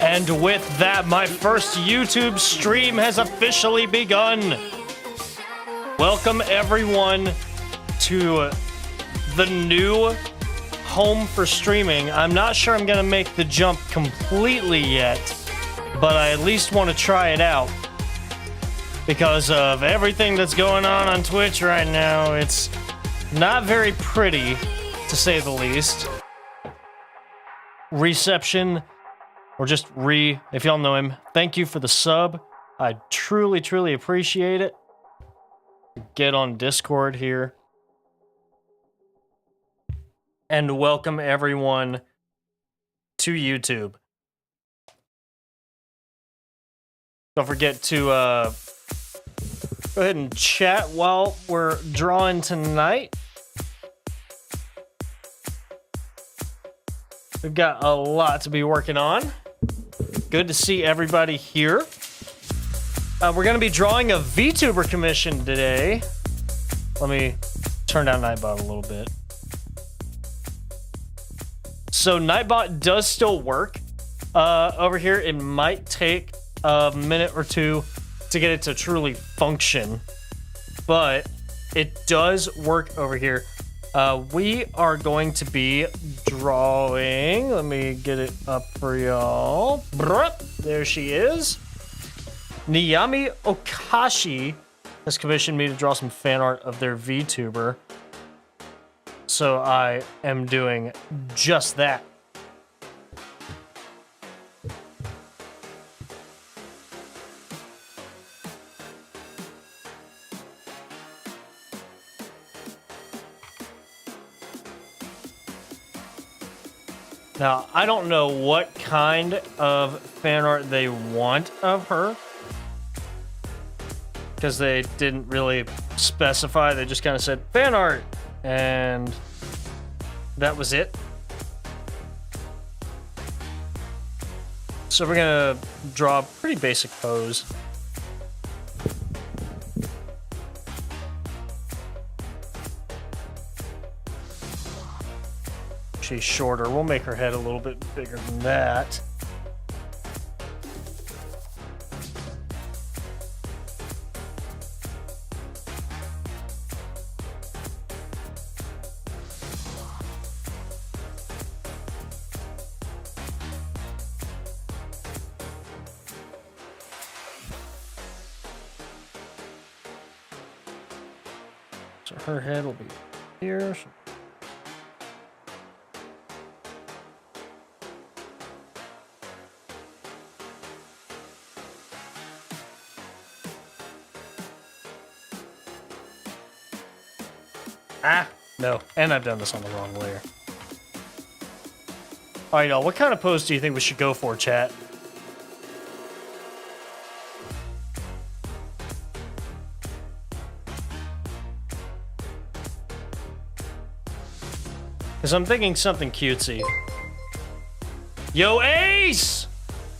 And with that, my first YouTube stream has officially begun. Welcome everyone to the new home for streaming. I'm not sure I'm gonna make the jump completely yet, but I at least want to try it out. Because of everything that's going on Twitch right now, it's not very pretty, to say the least. Reception, or just if y'all know him, thank you for the sub. I truly, truly appreciate it. Get on Discord here. And welcome everyone to YouTube. Don't forget to go ahead and chat while we're drawing tonight. We've got a lot to be working on. Good to see everybody here. We're going to be drawing a VTuber commission today. Let me turn down Nightbot a little bit. So Nightbot does still work over here. It might take a minute or two to get it to truly function, but it does work over here. We are going to be drawing. Let me get it up for y'all. There she is. Niyami Okashi has commissioned me to draw some fan art of their VTuber. So I am doing just that. Now, I don't know what kind of fan art they want of her, because they didn't really specify. They just kind of said fan art, and that was it. So we're gonna draw a pretty basic pose. She's shorter. We'll make her head a little bit bigger than that. So her head will be here. Ah, no. And I've done this on the wrong layer. Alright, y'all. What kind of pose do you think we should go for, chat? Because I'm thinking something cutesy. Yo, Ace!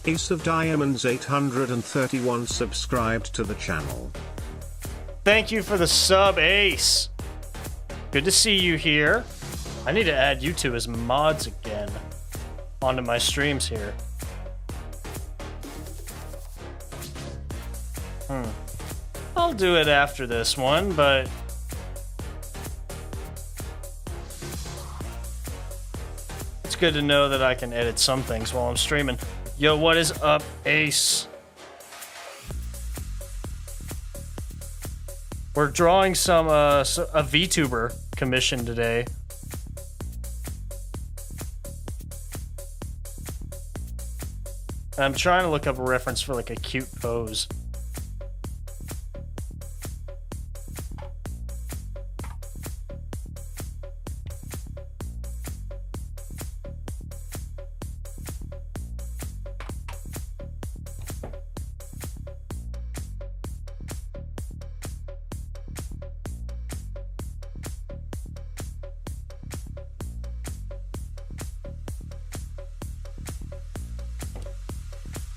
Ace of Diamonds 831 subscribed to the channel. Thank you for the sub, Ace. Good to see you here. I need to add you two as mods again onto my streams here. I'll do it after this one, but... it's good to know that I can edit some things while I'm streaming. Yo, what is up, Ace? We're drawing some, a VTuber commission today. I'm trying to look up a reference for, like, a cute pose.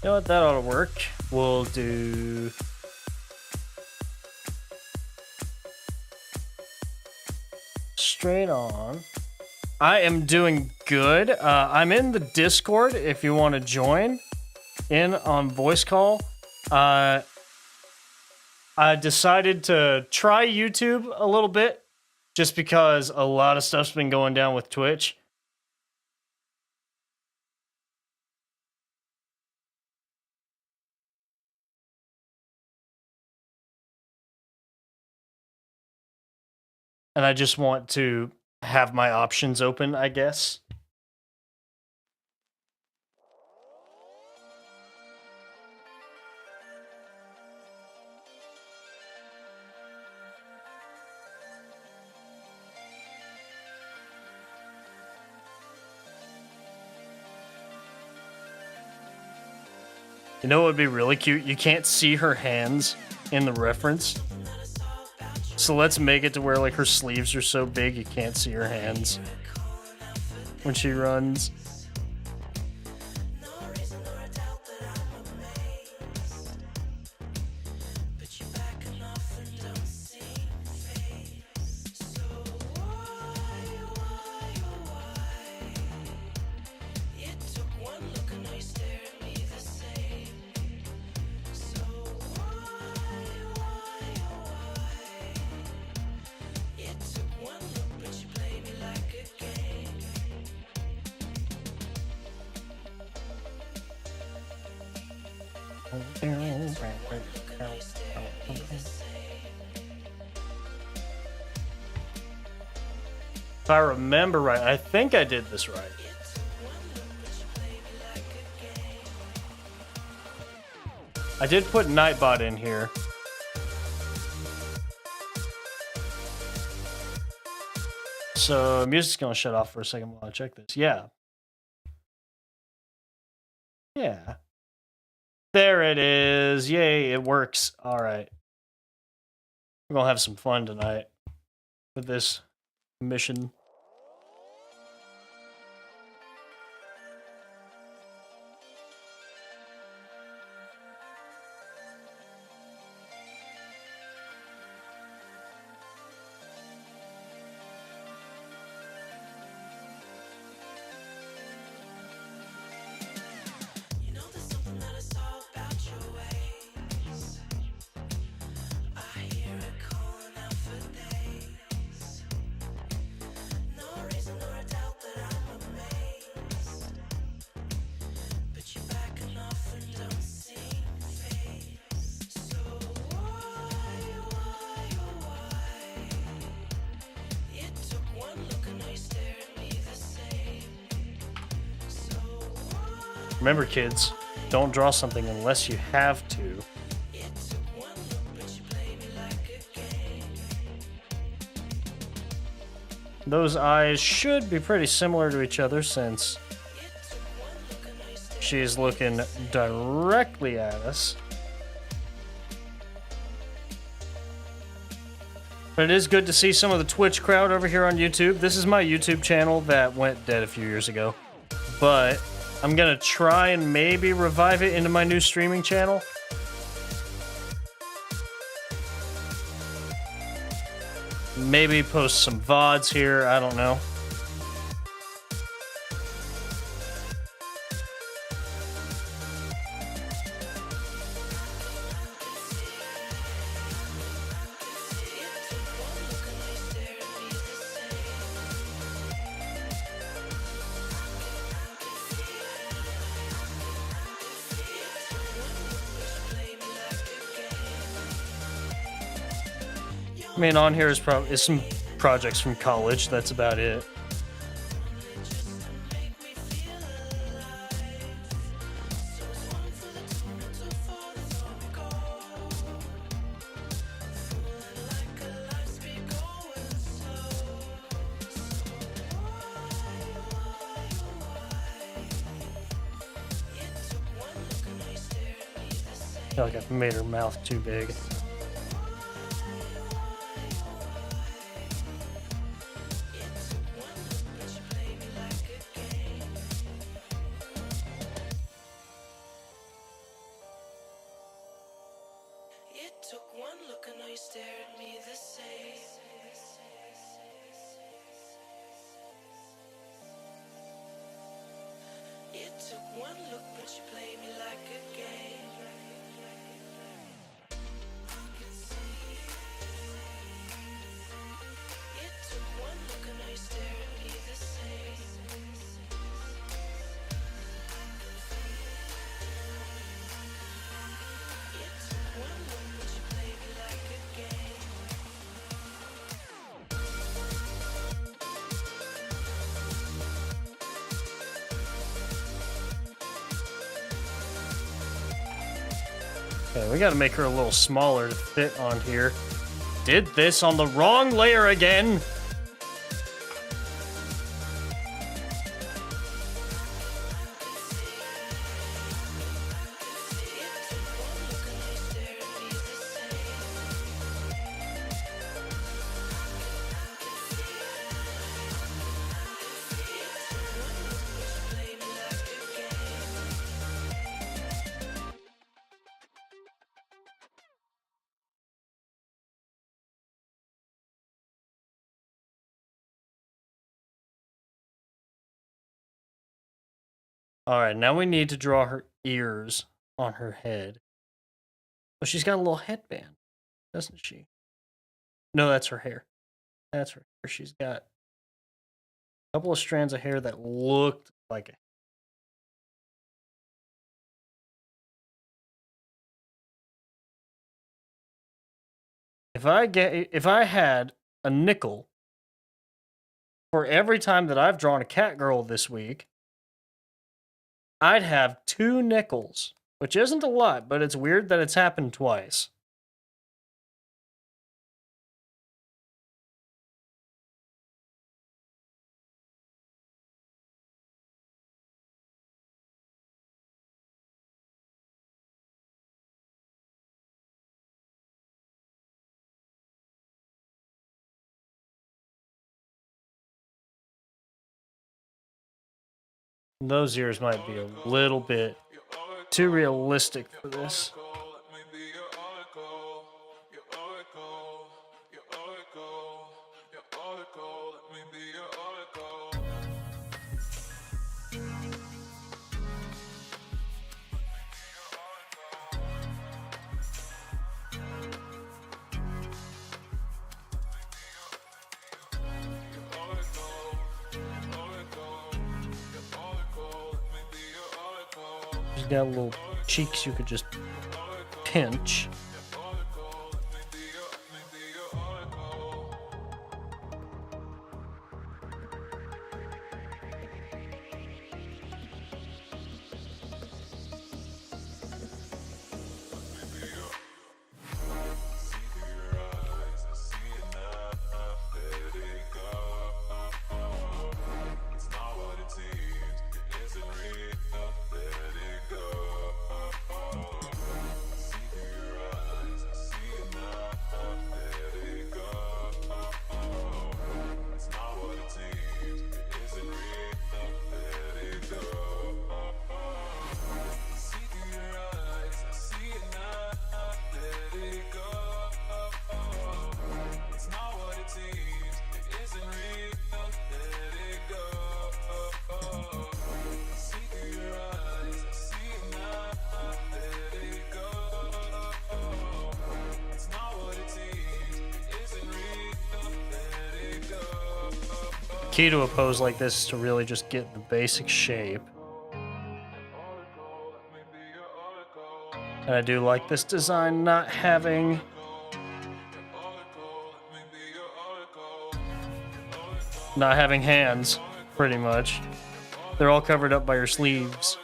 You know what, that ought to work. We'll do... straight on. I am doing good. I'm in the Discord if you want to join in on voice call. I decided to try YouTube a little bit just because a lot of stuff's been going down with Twitch. And I just want to have my options open, I guess. You know what would be really cute? You can't see her hands in the reference. So let's make it to where, like, her sleeves are so big you can't see her hands when she runs. If I remember right, I think I did this right. I did put Nightbot in here. So music's gonna shut off for a second while I check this. Yeah. Yeah. There it is. Yay, it works. All right. We're gonna have some fun tonight with this mission. Remember, kids, don't draw something unless you have to. Those eyes should be pretty similar to each other since she is looking directly at us. But it is good to see some of the Twitch crowd over here on YouTube. This is my YouTube channel that went dead a few years ago. But I'm gonna try and maybe revive it into my new streaming channel. Maybe post some VODs here, I don't know. I mean, on here is some projects from college. That's about it. I feel like I've made her mouth too big. Okay, we gotta make her a little smaller to fit on here. Did this on the wrong layer again! Alright, now we need to draw her ears on her head. Oh, she's got a little headband, doesn't she? No, that's her hair. That's her hair. She's got a couple of strands of hair that looked like it. If I had a nickel for every time that I've drawn a cat girl this week, I'd have 2 nickels, which isn't a lot, but it's weird that it's happened twice. Those ears might be a little bit too realistic for this. She's got little cheeks you could just pinch. key to a pose like this is to really just get the basic shape. And I do like this design not having hands, pretty much. They're all covered up by your sleeves.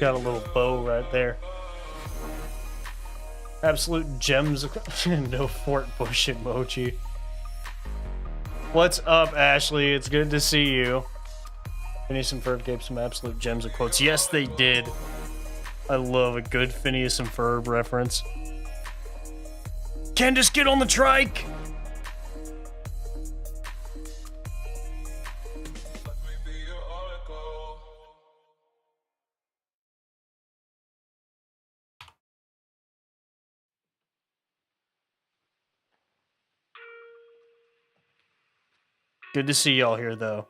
Got a little bow right there. Absolute gems. No Fort Bush emoji. What's up, Ashley? It's good to see you. Phineas and Ferb gave some absolute gems of quotes. Yes, they did. I love a good Phineas and Ferb reference. Candace, get on the trike! Good to see y'all here, though.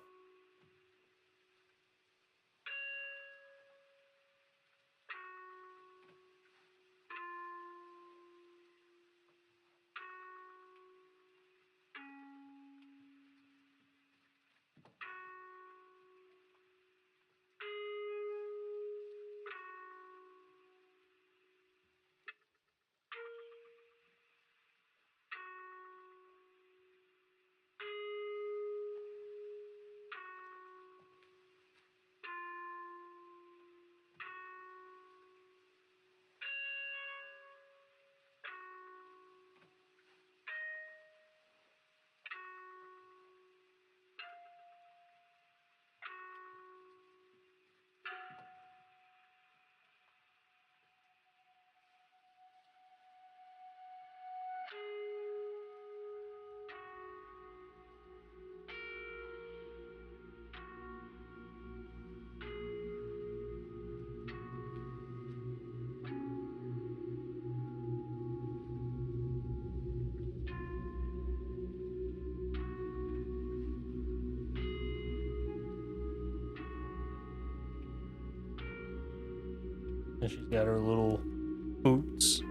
And she's got her little boots.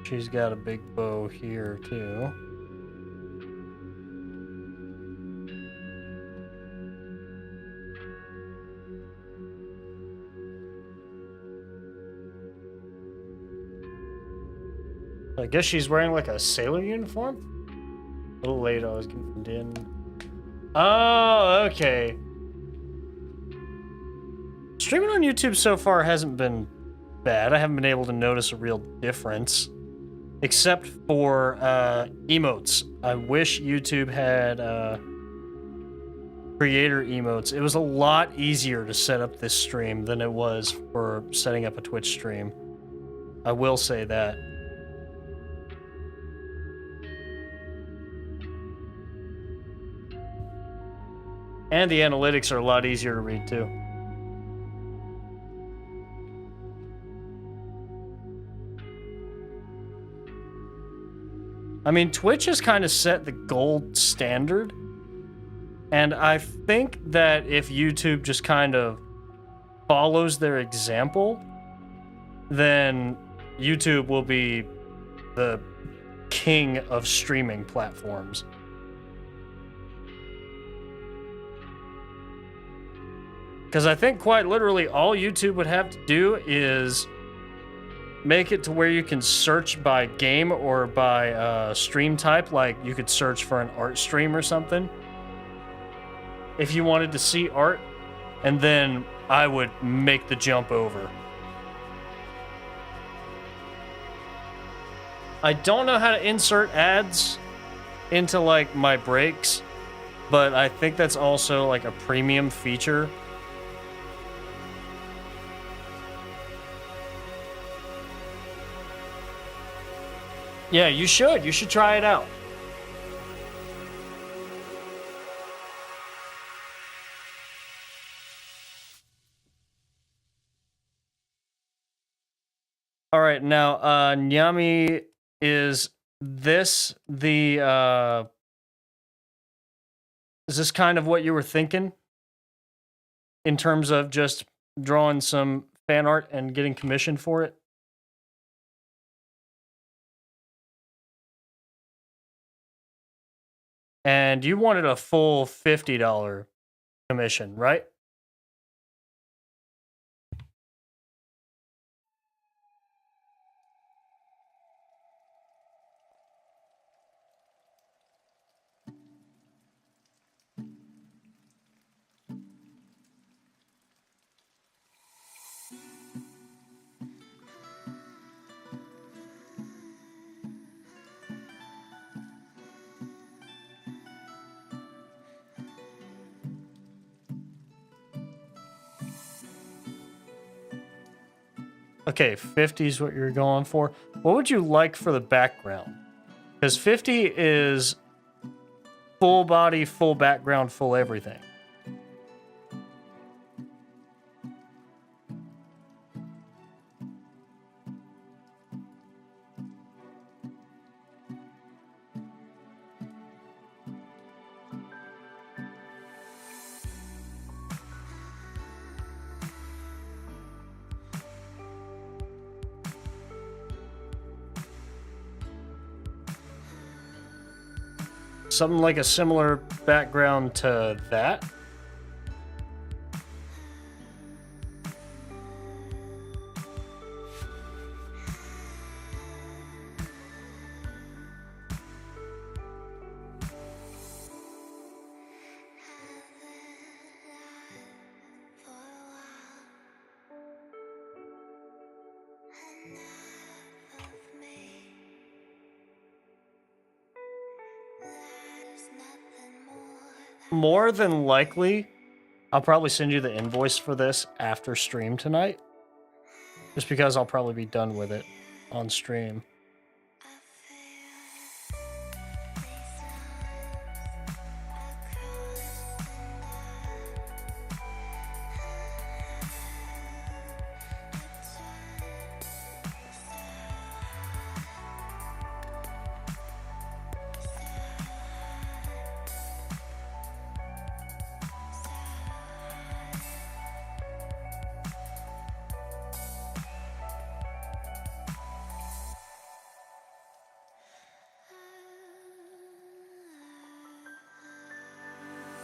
She's got a big bow here, too. I guess she's wearing like a sailor uniform? A little late, I was getting in. Oh, okay. Streaming on YouTube so far hasn't been bad. I haven't been able to notice a real difference. Except for emotes. I wish YouTube had creator emotes. It was a lot easier to set up this stream than it was for setting up a Twitch stream. I will say that. And the analytics are a lot easier to read too. I mean, Twitch has kind of set the gold standard. And I think that if YouTube just kind of follows their example, then YouTube will be the king of streaming platforms. Because I think quite literally all YouTube would have to do is make it to where you can search by game or by stream type. Like you could search for an art stream or something if you wanted to see art, and then I would make the jump over. I don't know how to insert ads into like my breaks, but I think that's also like a premium feature. Yeah, you should. You should try it out. All right, now Nyami, is this the is this kind of what you were thinking in terms of just drawing some fan art and getting commissioned for it? And you wanted a full $50 commission, right? Okay, 50 is what you're going for. What would you like for the background? Because 50 is full body, full background, full everything. Something like a similar background to that. More than likely, I'll probably send you the invoice for this after stream tonight. Just because I'll probably be done with it on stream.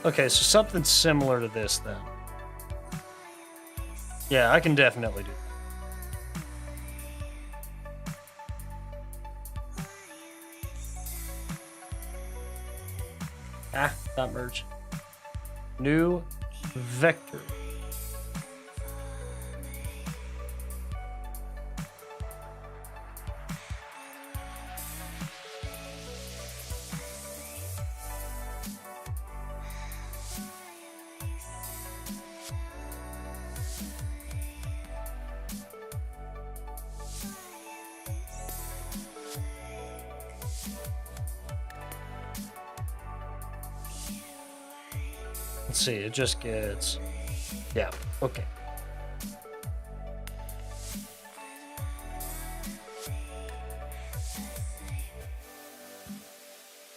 Okay, so something similar to this then. Yeah, I can definitely do that. Not merge. New vector. Let's see, it just gets... Yeah, okay.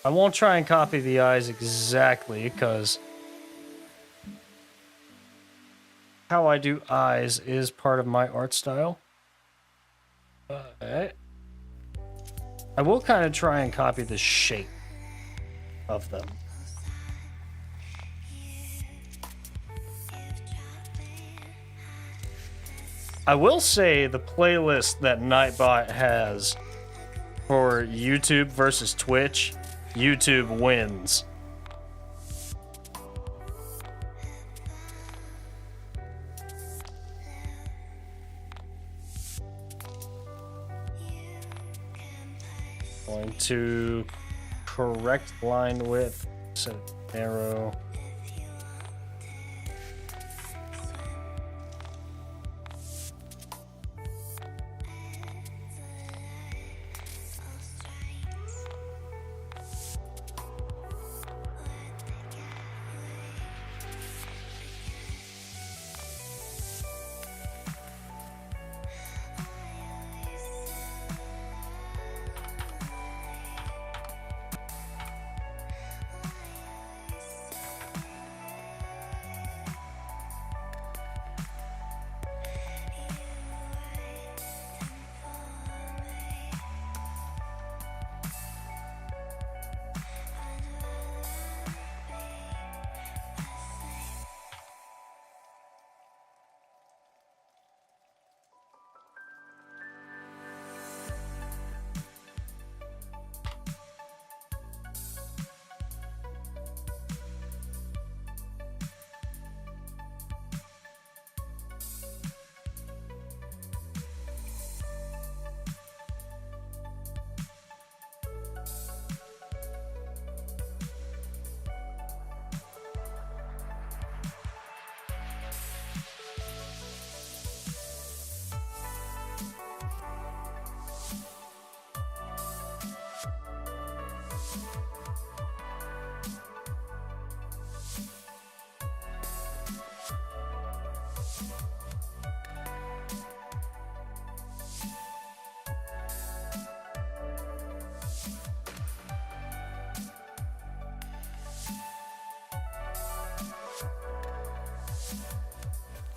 I won't try and copy the eyes exactly, because how I do eyes is part of my art style. But I will kind of try and copy the shape of them. I will say the playlist that Nightbot has for YouTube versus Twitch, YouTube wins. Going to correct line width, set it narrow.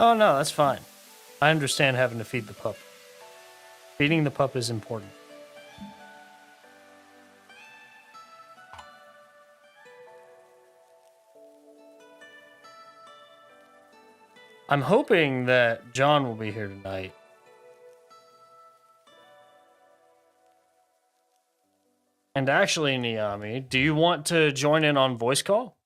Oh no, that's fine. I understand having to feed the pup. Feeding the pup is important. I'm hoping that John will be here tonight. And actually, Niami, do you want to join in on voice call?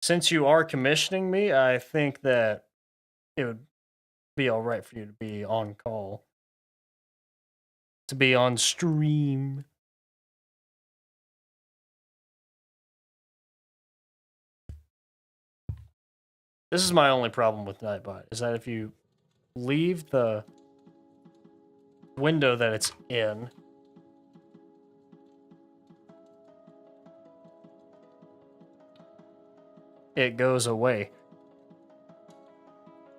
Since you are commissioning me, I think that it would be all right for you to be on call. To be on stream. This is my only problem with Nightbot, is that if you leave the window that it's in, it goes away.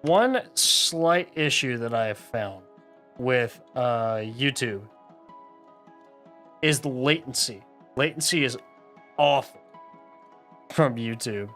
One slight issue that I have found with YouTube is the latency. Latency is awful from YouTube.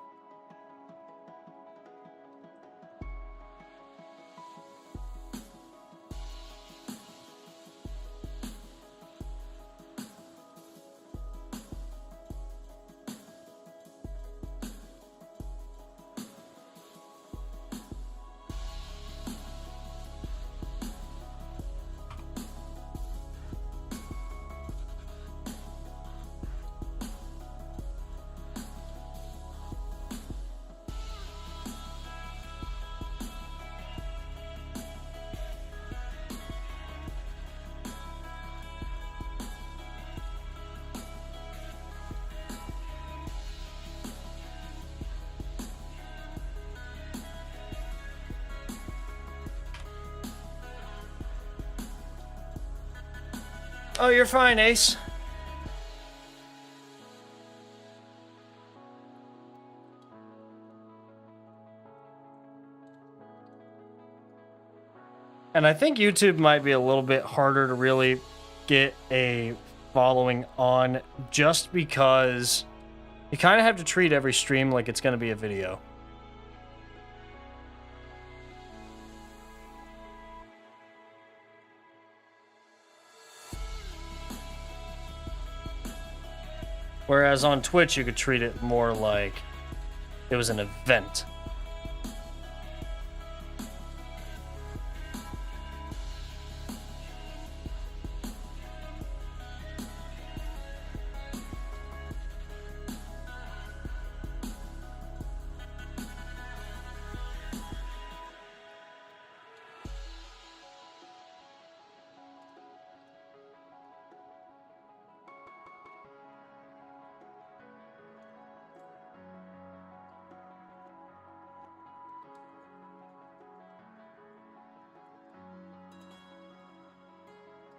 Oh, you're fine, Ace. And I think YouTube might be a little bit harder to really get a following on, just because you kind of have to treat every stream like it's going to be a video. Whereas on Twitch, you could treat it more like it was an event.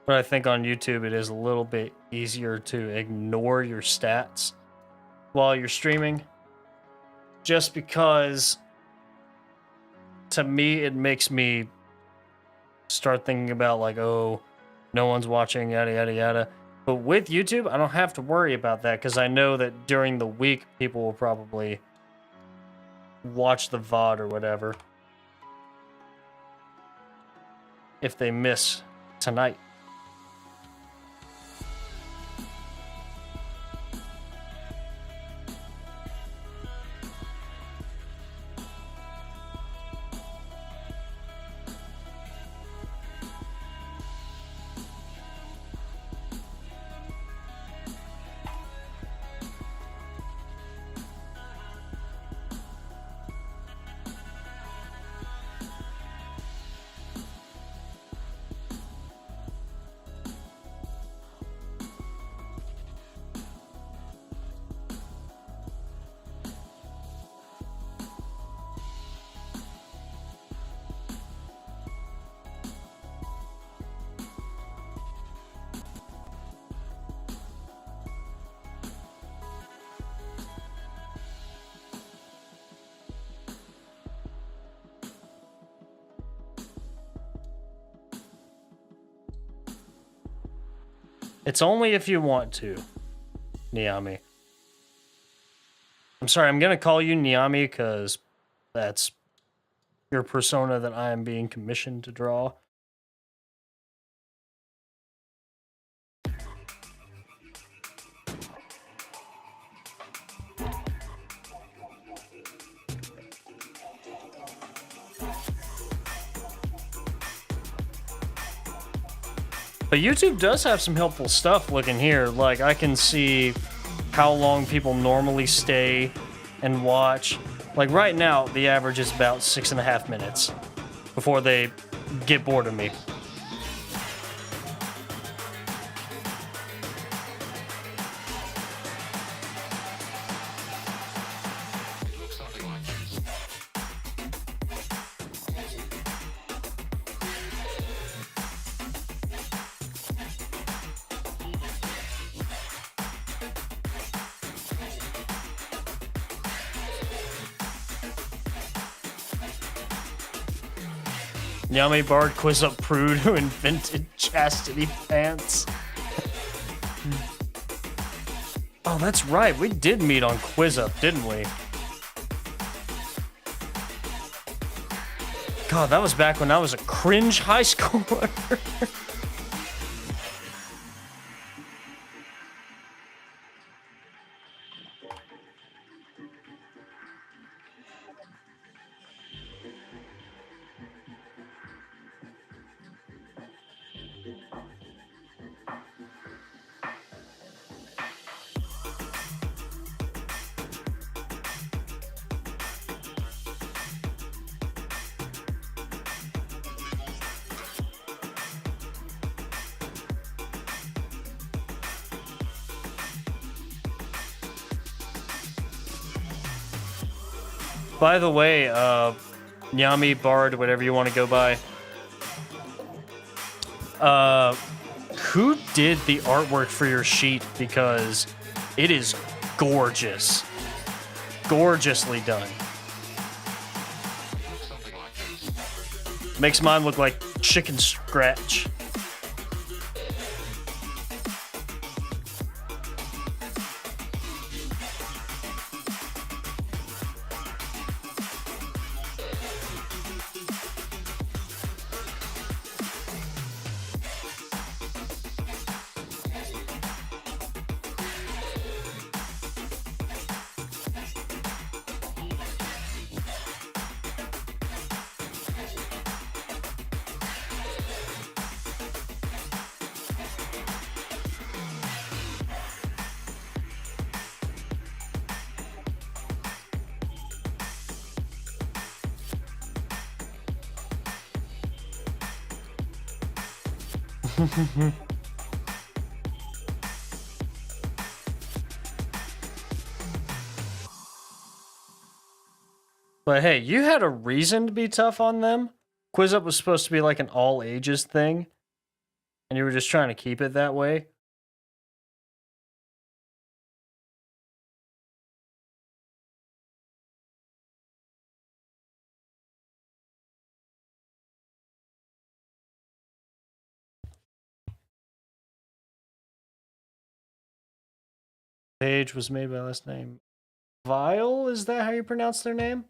But I think on YouTube it is a little bit easier to ignore your stats while you're streaming. Just because, to me, it makes me start thinking about, like, oh, no one's watching, yada, yada, yada. But with YouTube, I don't have to worry about that because I know that during the week, people will probably watch the VOD or whatever if they miss tonight. It's only if you want to, Niami. I'm sorry, I'm going to call you Niami because that's your persona that I am being commissioned to draw. But YouTube does have some helpful stuff looking here. Like, I can see how long people normally stay and watch. Like, right now, the average is about 6.5 minutes before they get bored of me. Yami Bard quiz up Prude who invented chastity pants. Oh, that's right. We did meet on Quiz Up, didn't we? God, that was back when I was a cringe high schooler. By the way, Yami, Bard, whatever you want to go by, who did the artwork for your sheet? Because it is gorgeous. Gorgeously done. Makes mine look like chicken scratch. But hey, you had a reason to be tough on them. Quiz Up was supposed to be like an all ages thing, and you were just trying to keep it that way. Page was made by last name Vile. Is that how you pronounce their name?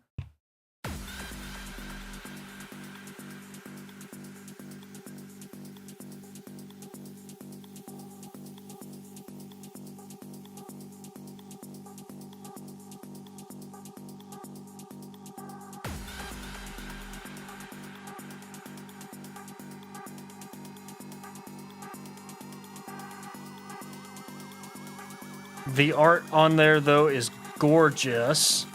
The art on there, though, is gorgeous.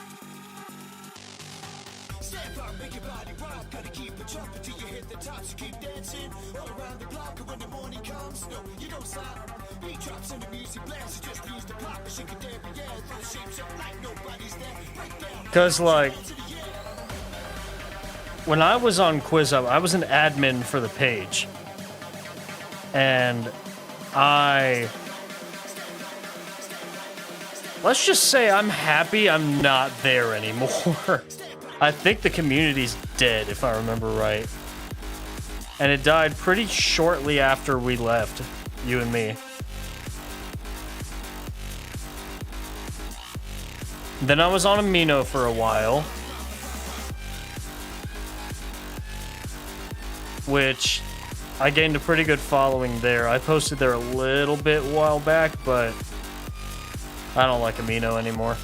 Because, like, when I was on QuizUp, I was an admin for the page. And let's just say I'm happy I'm not there anymore. I think the community's dead, if I remember right. And it died pretty shortly after we left, you and me. Then I was on Amino for a while, which I gained a pretty good following there. I posted there a little bit a while back, but I don't like Amino anymore.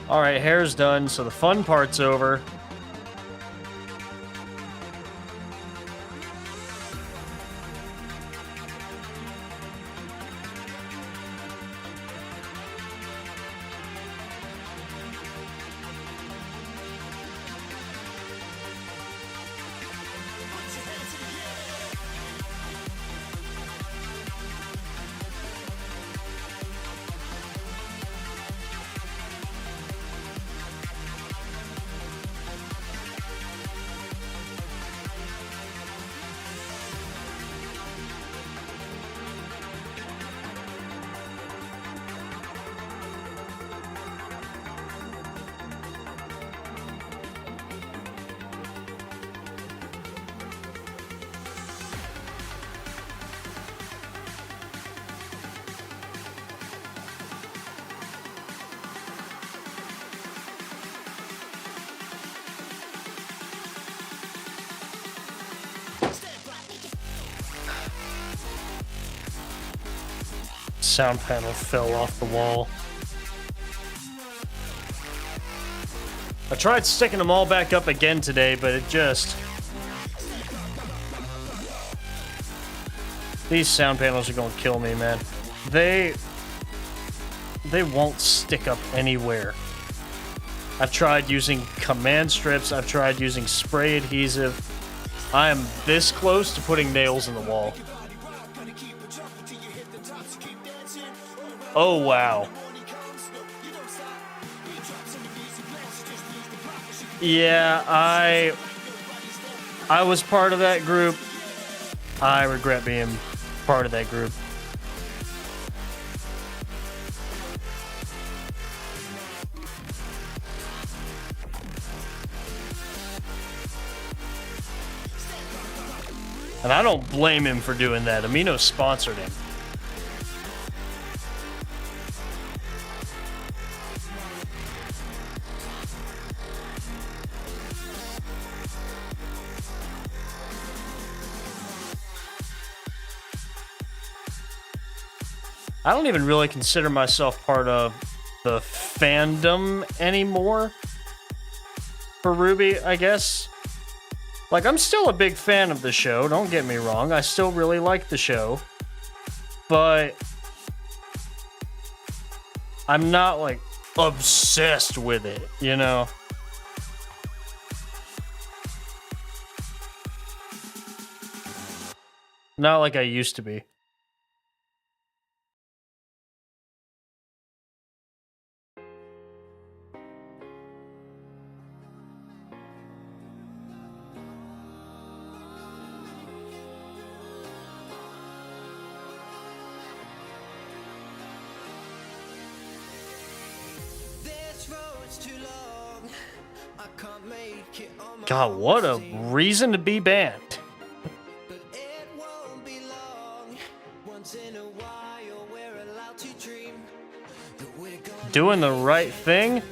Alright, hair's done, so the fun part's over. Sound panel fell off the wall. I tried sticking them all back up again today, but it just... These sound panels are gonna kill me, man. They won't stick up anywhere. I've tried using command strips, I've tried using spray adhesive. I am this close to putting nails in the wall. Oh, wow. Yeah, I was part of that group. I regret being part of that group. And I don't blame him for doing that. Amino sponsored him. I don't even really consider myself part of the fandom anymore for RWBY, I guess. Like, I'm still a big fan of the show, don't get me wrong. I still really like the show. But I'm not, like, obsessed with it, you know? Not like I used to be. God, what a reason to be banned. Doing the right thing?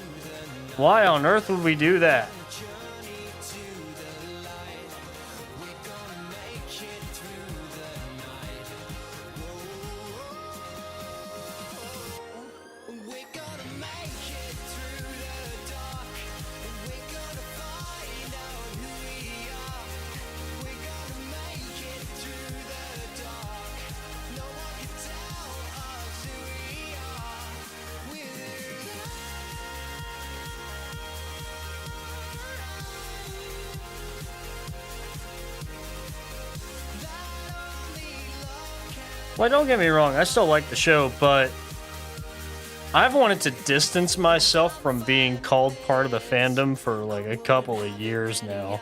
Why on earth would we do that? Well, don't get me wrong, I still like the show, but I've wanted to distance myself from being called part of the fandom for like a couple of years now.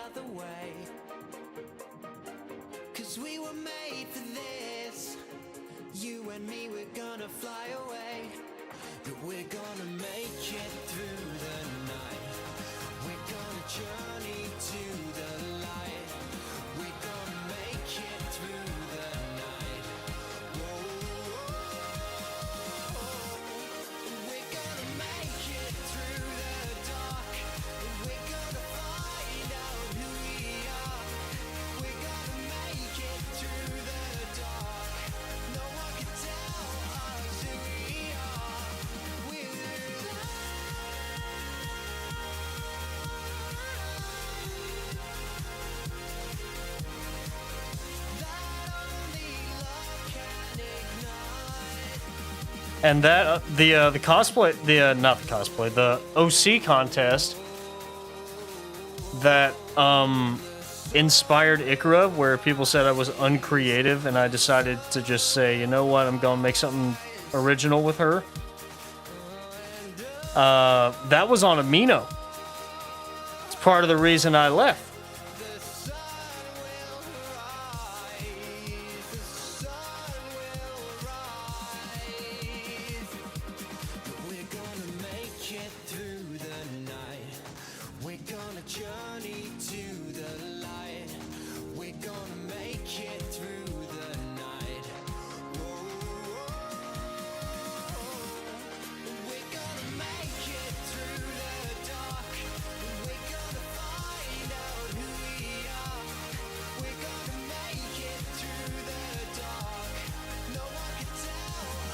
And that the cosplay, not the cosplay, the OC contest that inspired Ikra, where people said I was uncreative, and I decided to just say, you know what, I'm gonna make something original with her. That was on Amino. It's part of the reason I left.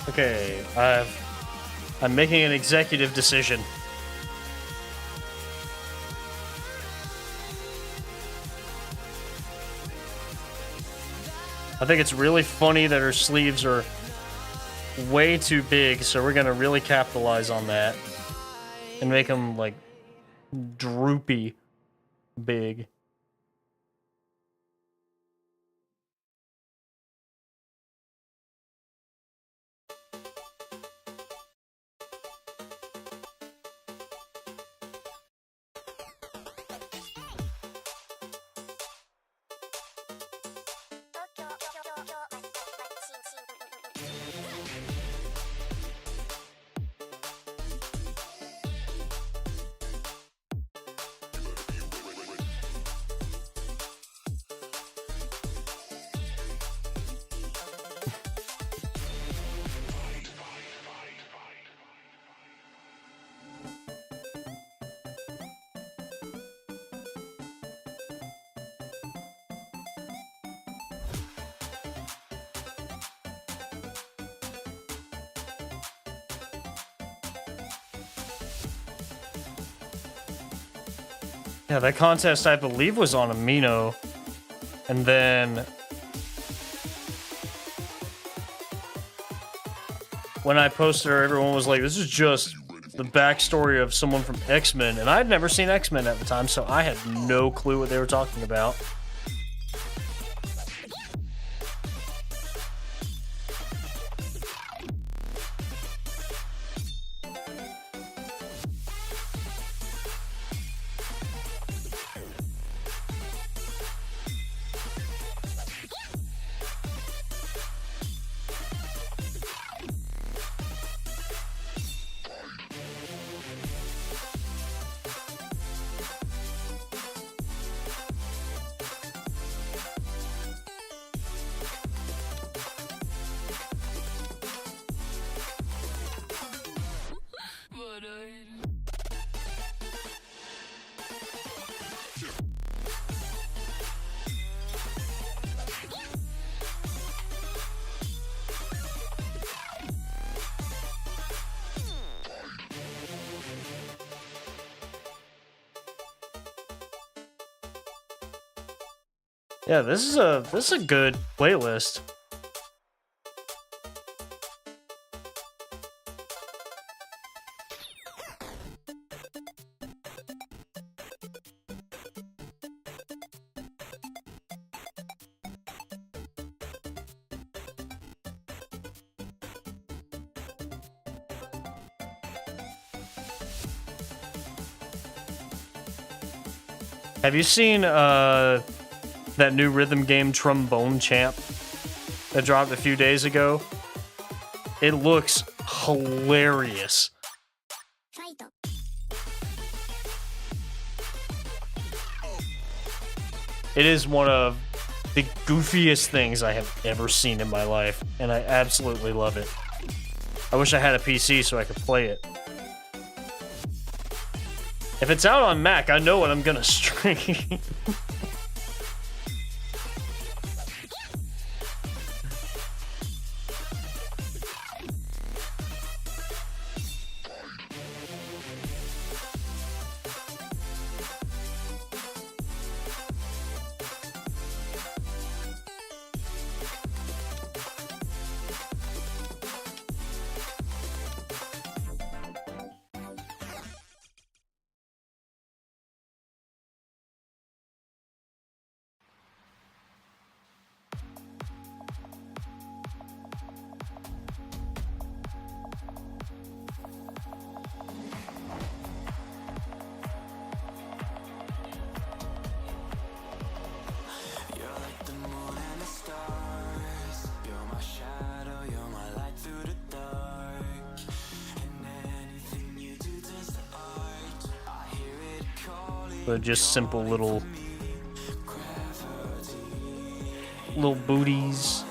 Okay, I'm making an executive decision. I think it's really funny that her sleeves are way too big, so we're gonna really capitalize on that and make them like droopy big. Yeah, that contest, I believe, was on Amino. And then when I posted her, everyone was like, this is just the backstory of someone from X-Men. And I had never seen X-Men at the time, so I had no clue what they were talking about. Yeah, this is a good playlist. Have you seen that new rhythm game Trombone Champ that dropped a few days ago? It looks hilarious. It is one of the goofiest things I have ever seen in my life, and I absolutely love it. I wish I had a PC so I could play it. If it's out on Mac, I know what I'm gonna stream. But just simple little booties.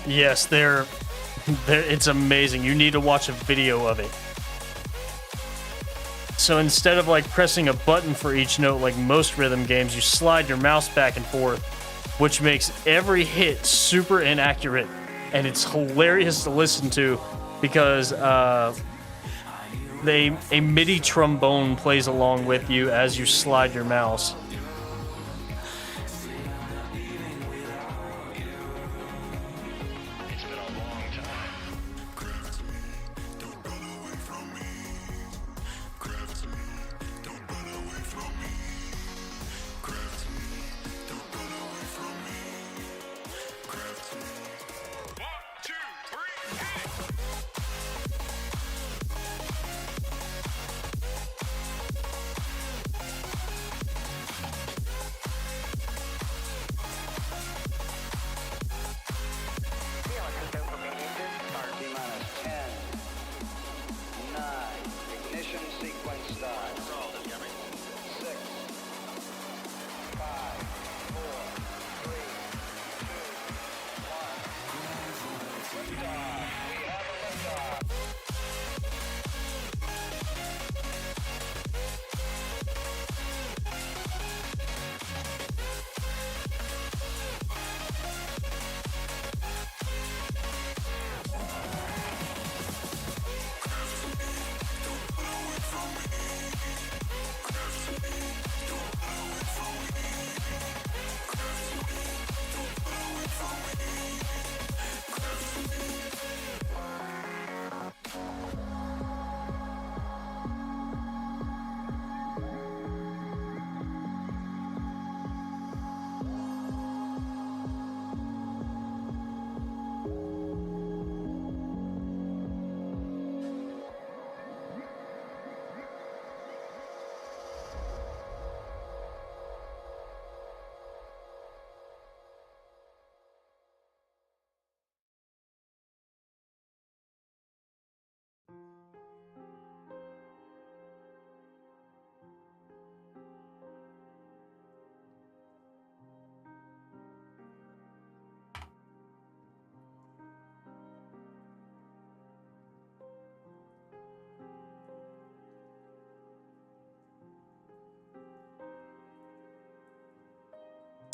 Yes, they're it's amazing. You need to watch a video of it. So instead of like pressing a button for each note like most rhythm games, you slide your mouse back and forth, which makes every hit super inaccurate, and it's hilarious to listen to because a MIDI trombone plays along with you as you slide your mouse.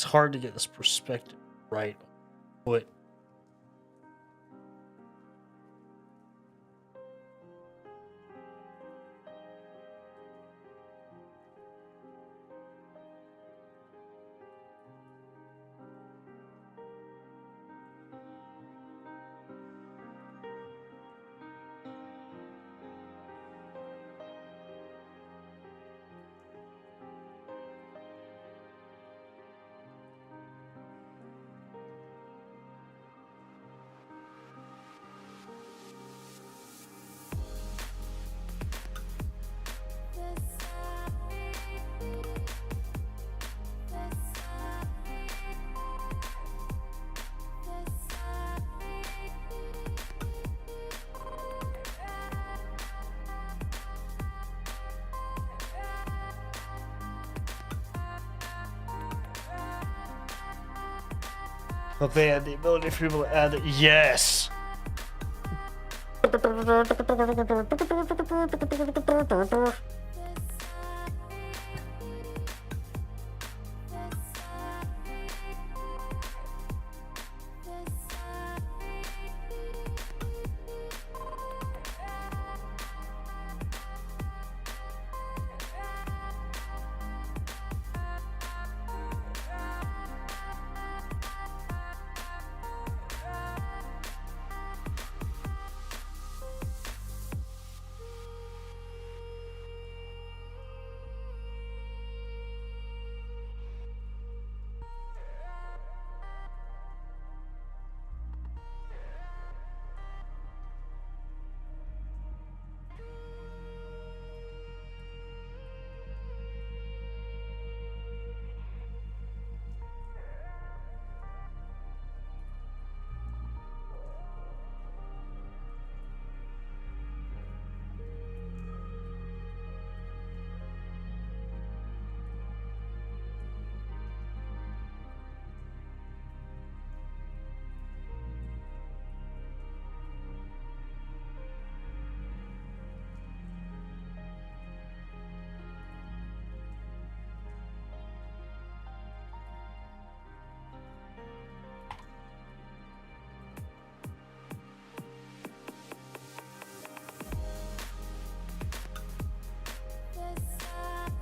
It's hard to get this perspective right. But hope they had the ability for people to add it. Yes.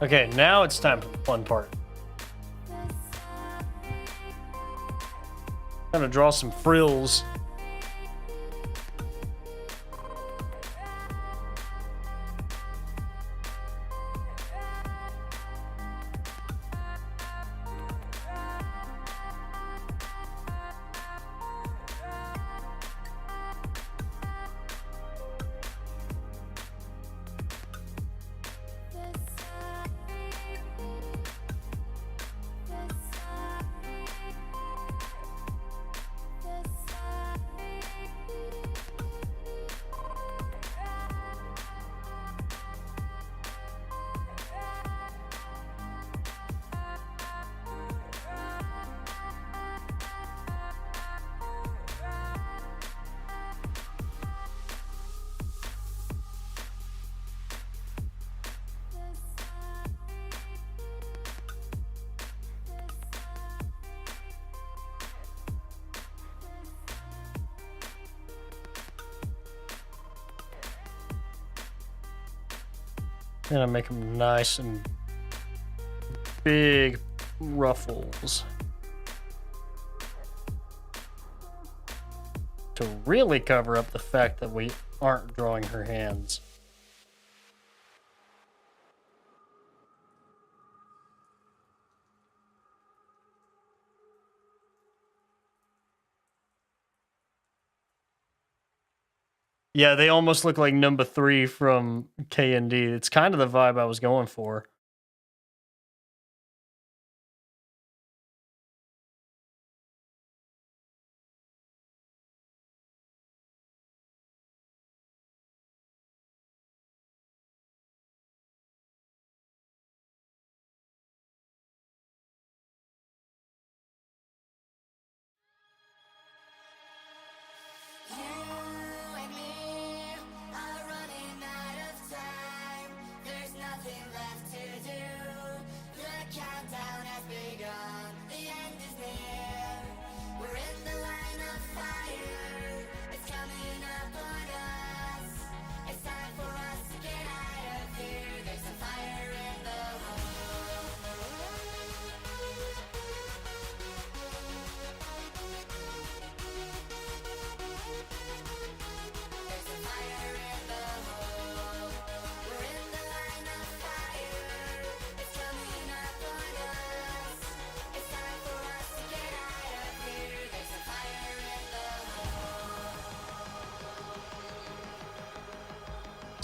Okay, now it's time for the fun part. I'm gonna draw some frills. Gonna make them nice and big ruffles to really cover up the fact that we aren't drawing her hands. Yeah, they almost look like number 3 from K&D. It's kind of the vibe I was going for.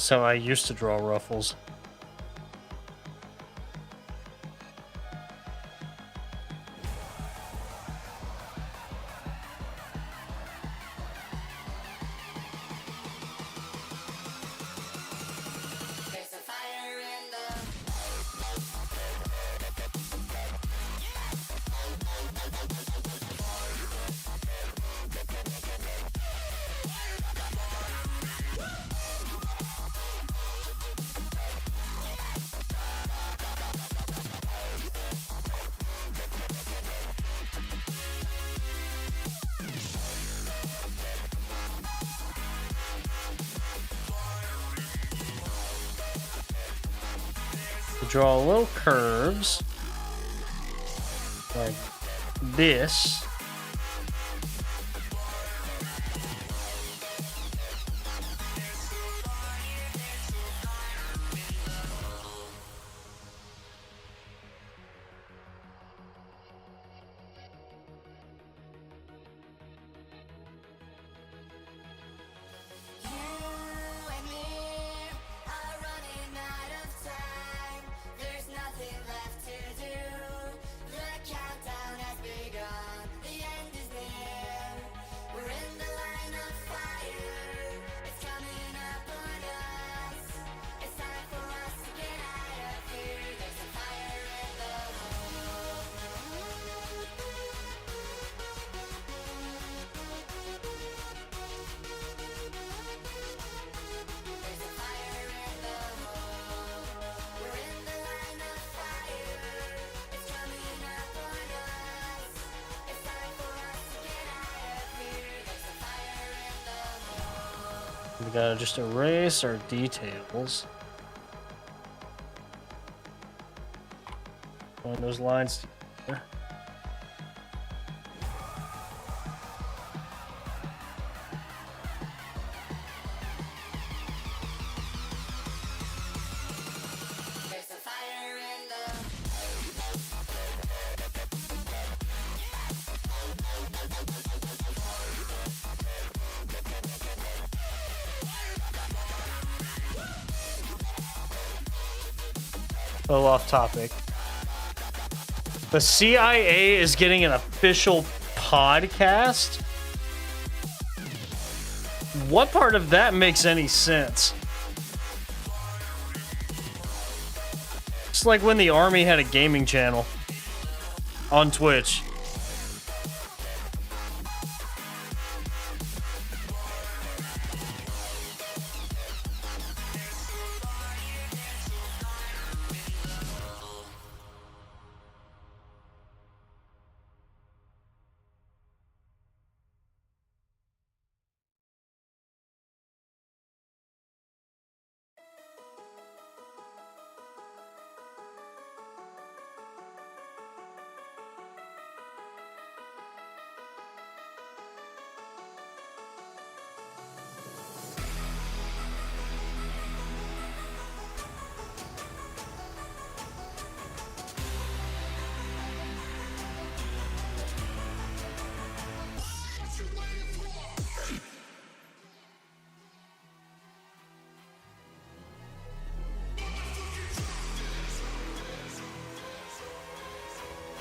That's how I used to draw Ruffles. Draw little curves like this. We gotta just erase our details. Join those lines together. A little off topic. The CIA is getting an official podcast? What part of that makes any sense? It's like when the Army had a gaming channel on Twitch.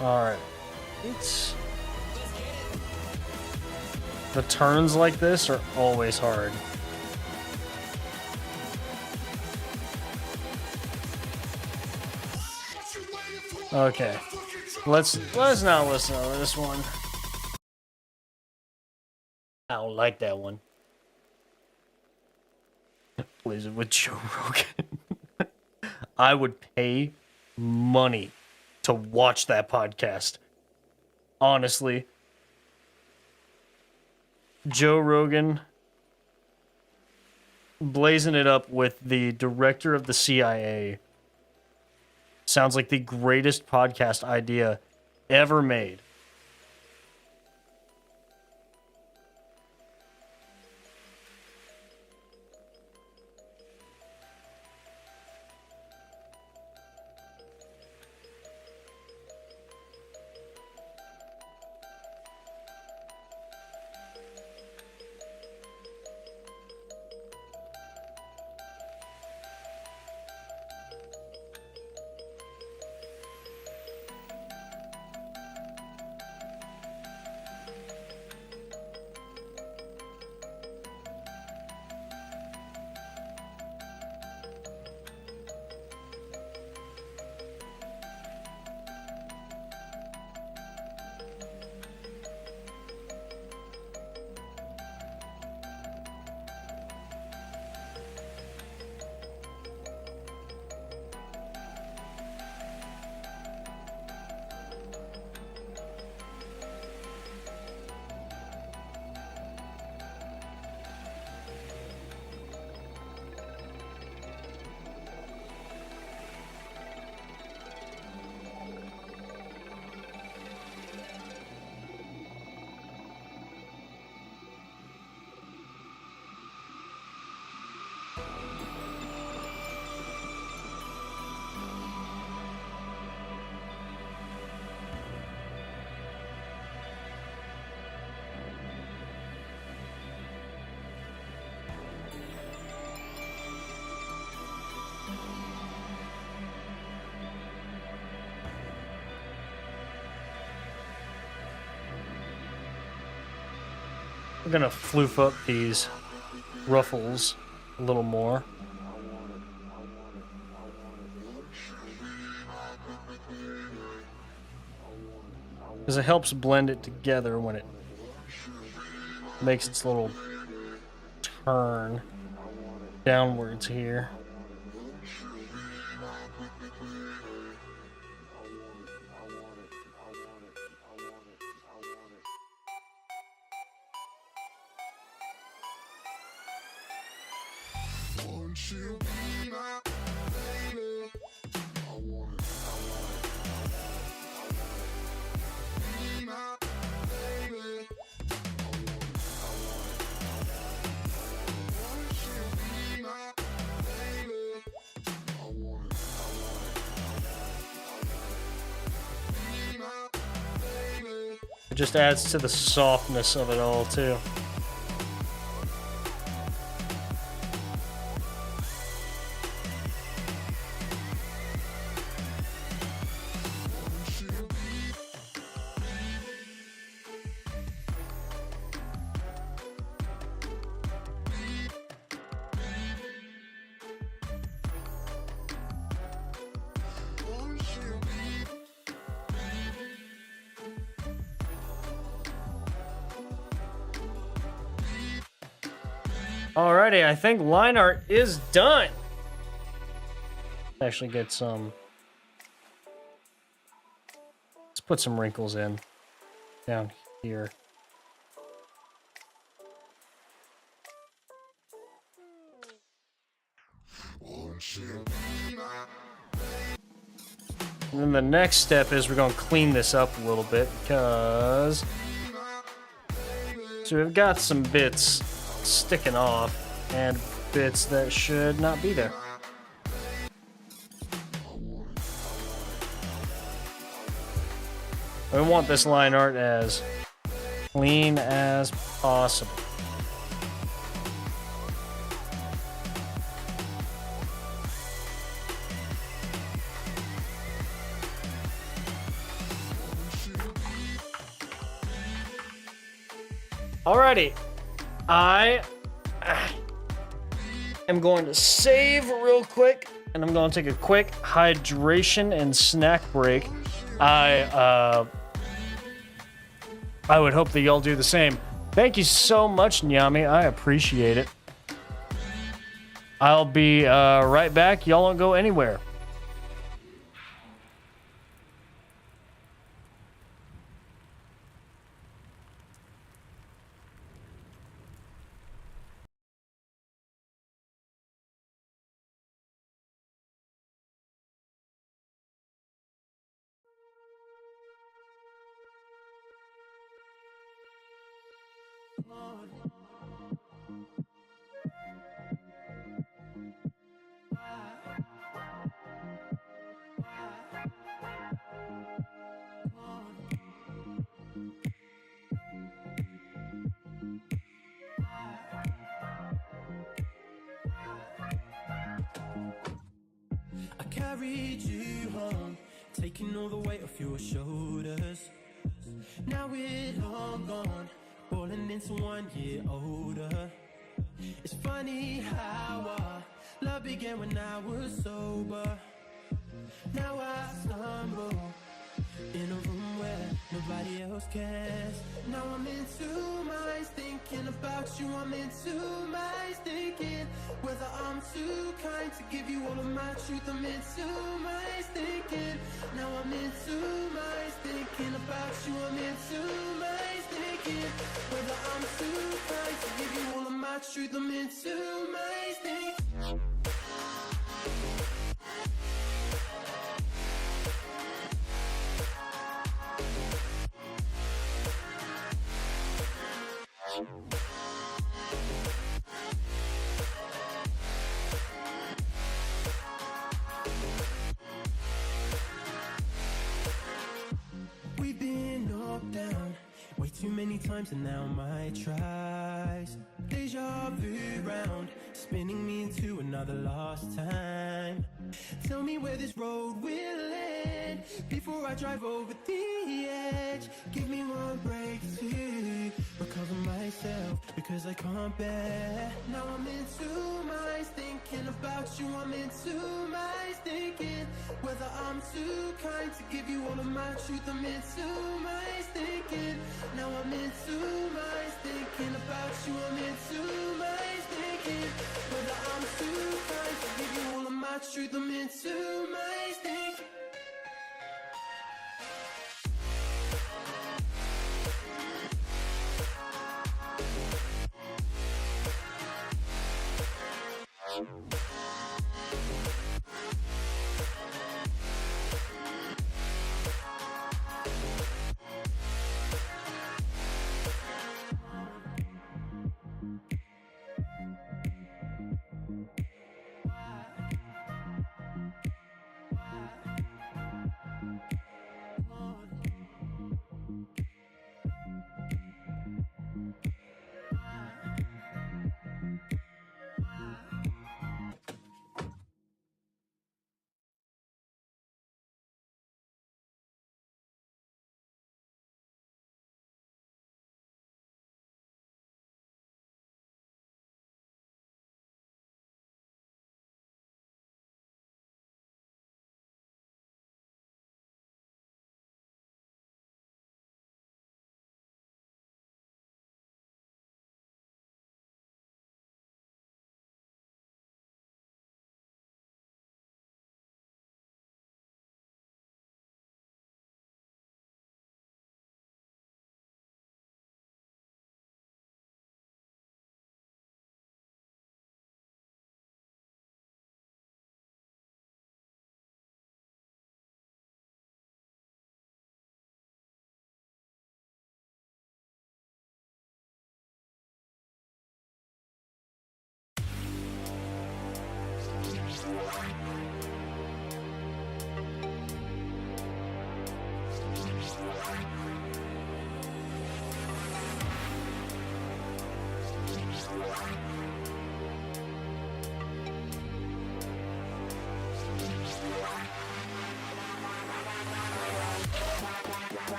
Alright. The turns like this are always hard. Okay. Let's not listen to this one. I don't like that one. Plays it with Joe Rogan. I would pay money to watch that podcast. Honestly. Joe Rogan blazing it up with the director of the CIA. Sounds like the greatest podcast idea ever made. We're gonna floof up these ruffles a little more. Because it helps blend it together when it makes its little turn downwards here. It just adds to the softness of it all, too. Alrighty, I think line art is done. Actually get some... Let's put some wrinkles in. Down here. And then the next step is we're going to clean this up a little bit because... So we've got some bits sticking off and bits that should not be there. We want this line art as clean as possible. Alrighty, I am going to save real quick, and I'm going to take a quick hydration and snack break. I would hope that y'all do the same. Thank you so much, Nyami. I appreciate it. I'll be right back. Y'all don't go anywhere. I carried you home, taking all the weight off your shoulders. Now we're long gone, falling into 1 year older. It's funny how our love began when I was sober. Now I stumble in a room where nobody else cares. Now I'm in two minds thinking about you. I'm in two minds thinking whether I'm too kind to give you all of my truth. I'm in two minds thinking. Now I'm in two minds thinking about you. I'm in two minds thinking whether I'm too kind to give you all of my truth. I'm in two minds thinking. We've been knocked down way too many times, and now my tries deja vu round, spinning me into another lost time. Tell me where this road will end before I drive over the edge. Give me one break to recover myself, because I can't bear. Now I'm in two minds thinking about you. I'm in two minds thinking whether I'm too kind to give you all of my truth. I'm in two minds thinking. Now I'm in two minds thinking about you. I'm in two minds thinking whether I'm too kind to give you all of my truth. I'm in two minds thinking.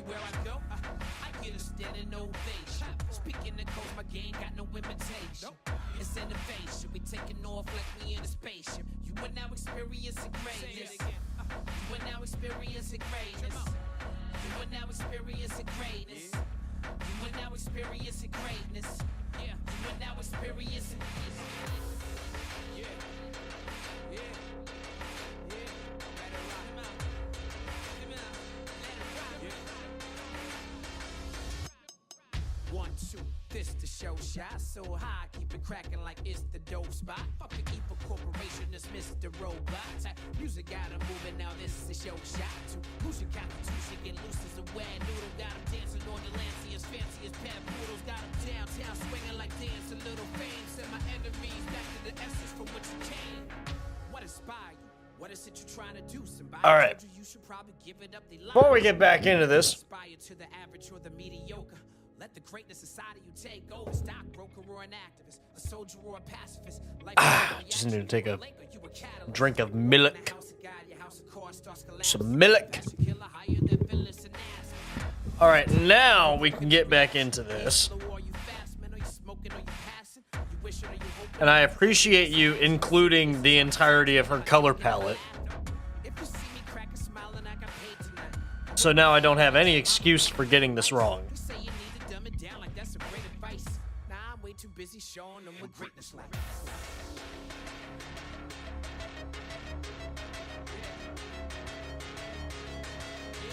Everywhere I go, I get a standing ovation. Speaking of codes, my game got no imitation. It's innovation. We taking off like we in a spaceship. You are now experiencing greatness. You are now experiencing greatness. You are now experiencing greatness. You are now experiencing greatness. Yeah. You are now experiencing. Yeah. Yeah. Yeah. Let it rock. Come out. Come out. Let it rock. Yeah. 1, 2. This the show shot. So high, keep it cracking like it's the dope spot. Fuck the evil corporation, it's Mr. Robot. Type music got 'em moving now. This is a show shot. To who's your constitution? Get loose as a wet noodle. Got 'em dancing on the Lancey as fancy as pet poodles. Got 'em downtown swinging like dance. A little fame. Send my enemies back to the essence from which you came. What inspired you? What is it you're trying to do? Somebody All right. told you should probably give it up. They Before we get back into this, aspire to the average or the mediocre. Let the greatness inside of you take over. Stockbroker or an activist, a soldier or a pacifist. Just need to take a drink of milk. Some milk. All right, now we can get back into this. And I appreciate you including the entirety of her color palette. So now I don't have any excuse for getting this wrong.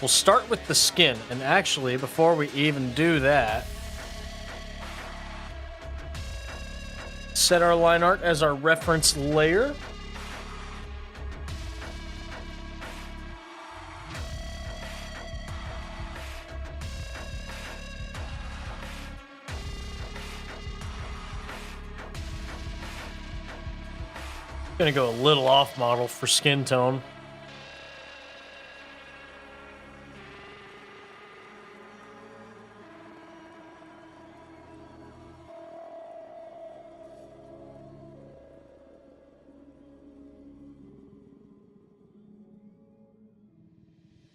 We'll start with the skin, and actually, before we even do that, set our line art as our reference layer. Gonna go a little off model for skin tone.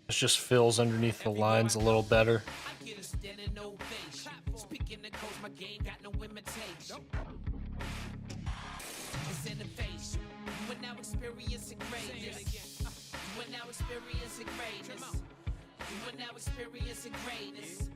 It just fills underneath the lines a little better. Experiencing greatness. You are now experiencing greatness. You are now experiencing greatness.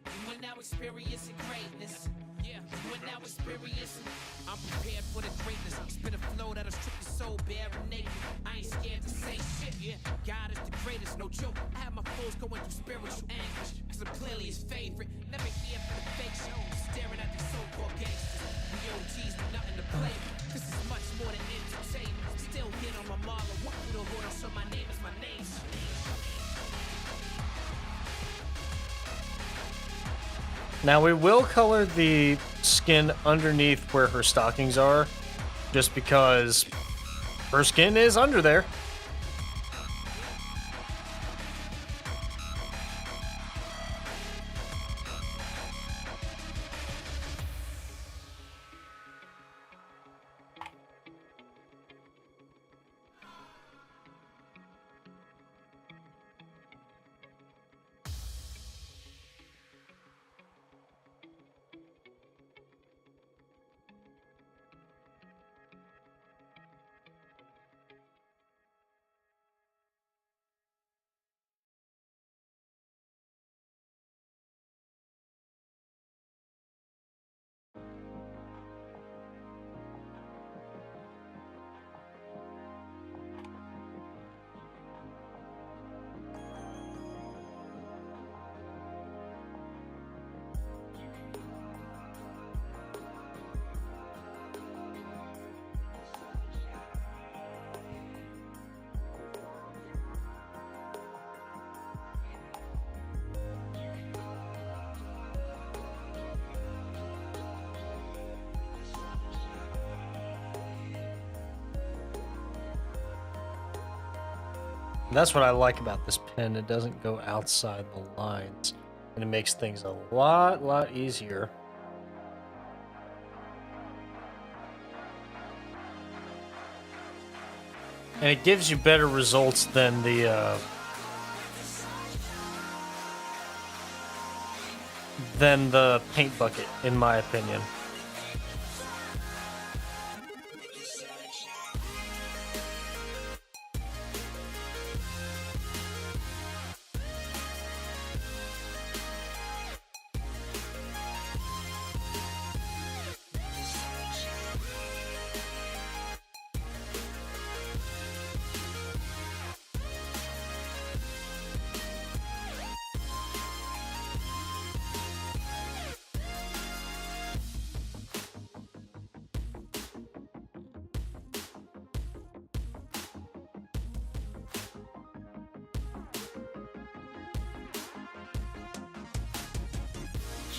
You are now experiencing greatness. Yeah, you are now experiencing. I'm prepared for the greatness. Spit a flow that'll strip your soul bare and naked. I ain't scared to say shit. Yeah, God is the greatest, no joke. I have my foes going through spiritual anguish, cause I'm clearly his favorite. Never here for the fake show. Staring at these so-called gangsters. We OGs do nothing to play with. This is much more than entertainment. Still get on my marla. Walk through the hood, so my name is my name. Now we will color the skin underneath where her stockings are, just because her skin is under there. And that's what I like about this pen. It doesn't go outside the lines, and it makes things a lot easier. And it gives you better results than the than the paint bucket, in my opinion.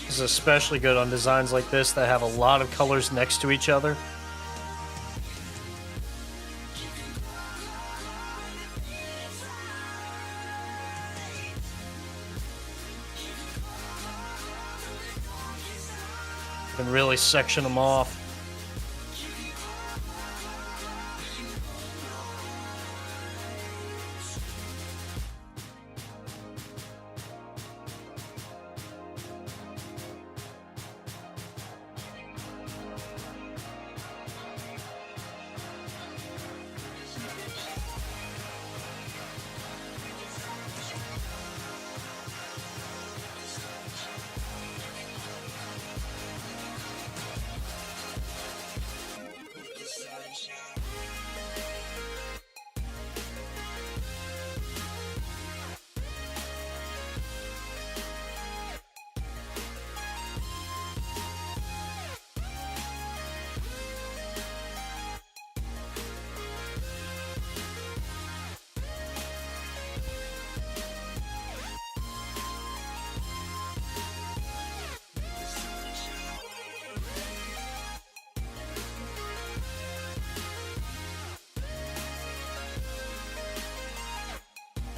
This is especially good on designs like this that have a lot of colors next to each other. You can really section them off.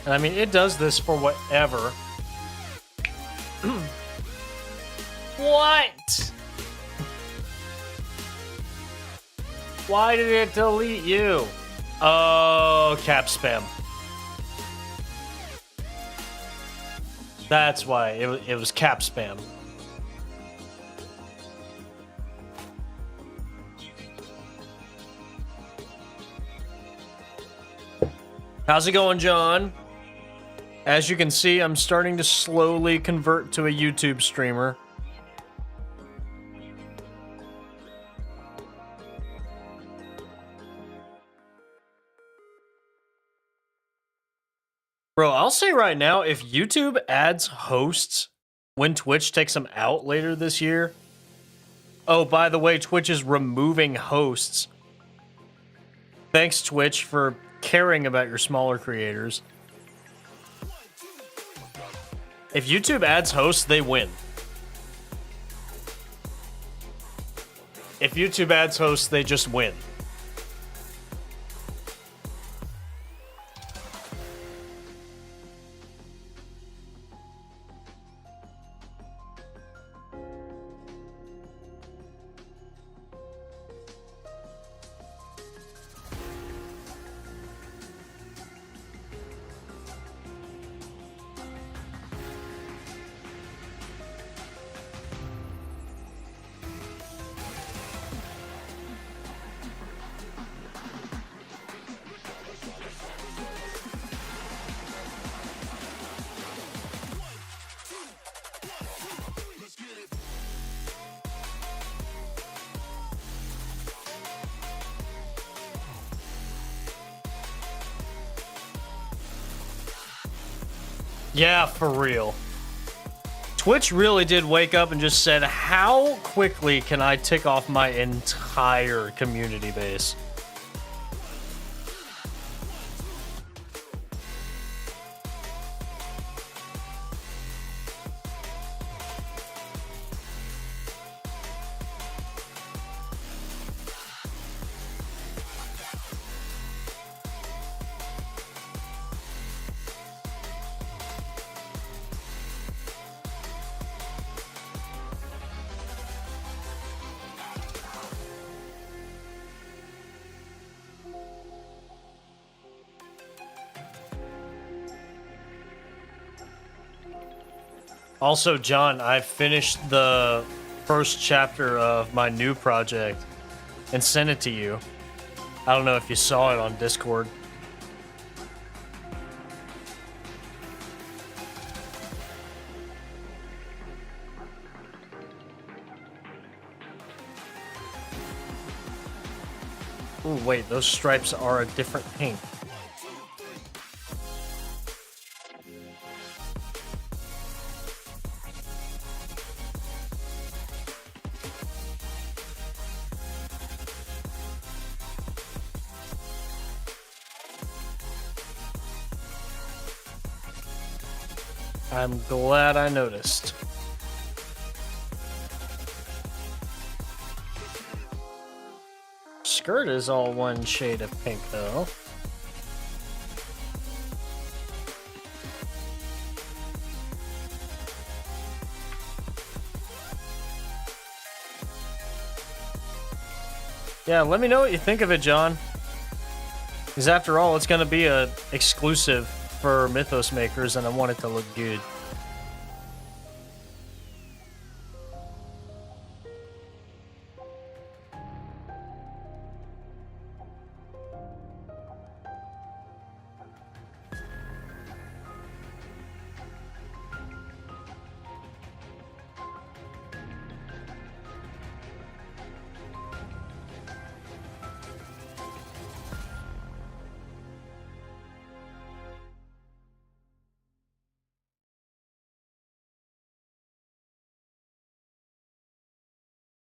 And I mean, it does this for whatever. What? Why did it delete you? Oh, cap spam. That's why it was cap spam. How's it going, John? As you can see, I'm starting to slowly convert to a YouTube streamer. Bro, I'll say right now, if YouTube adds hosts when Twitch takes them out later this year... Oh, by the way, Twitch is removing hosts. Thanks, Twitch, for caring about your smaller creators. If YouTube adds hosts, they win. If YouTube adds hosts, they just win. Yeah, for real. Twitch really did wake up and just said, how quickly can I tick off my entire community base? Also, John, I finished the first chapter of my new project and sent it to you. I don't know if you saw it on Discord. Ooh, wait, those stripes are a different pink. I'm glad I noticed. Skirt is all one shade of pink, though. Yeah, let me know what you think of it, John. Because after all, it's going to be a exclusive for Mythos makers, and I want it to look good.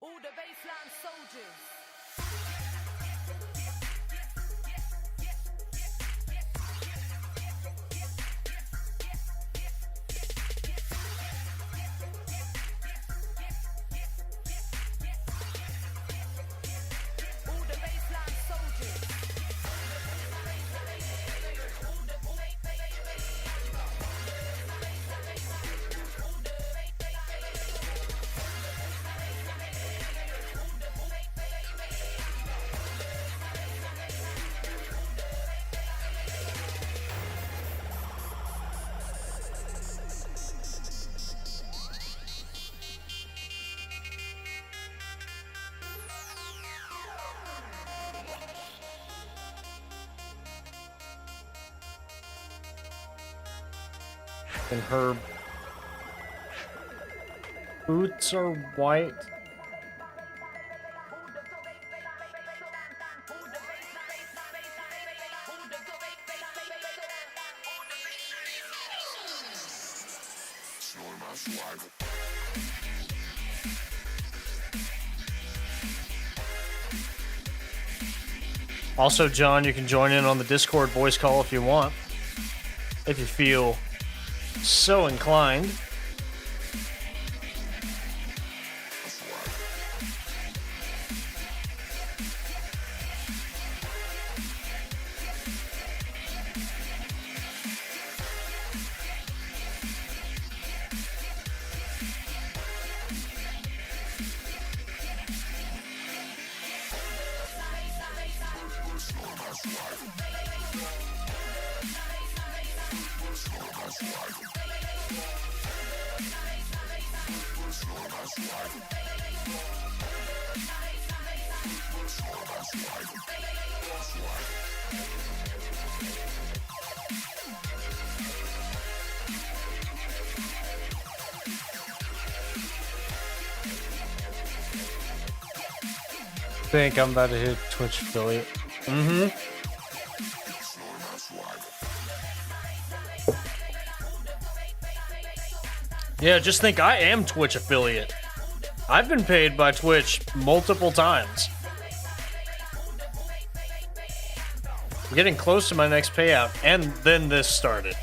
All the baseline soldiers. All the baseline soldiers. And her boots are white. Also, John, you can join in on the Discord voice call if you want, if you feel so inclined. I think I'm about to hit Twitch affiliate. Yeah, just think I am Twitch affiliate. I've been paid by Twitch multiple times. I'm getting close to my next payout, and then this started.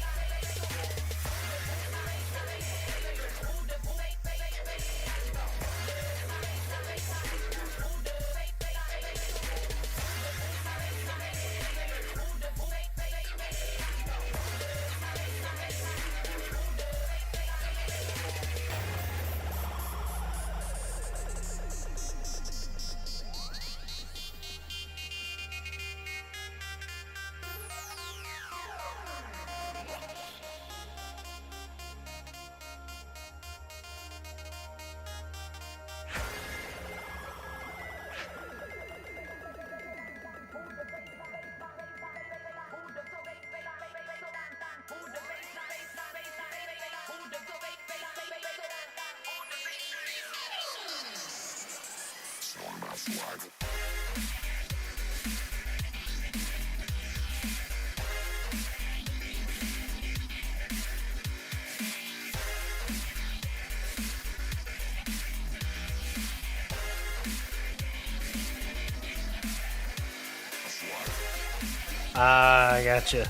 Ah, I gotcha.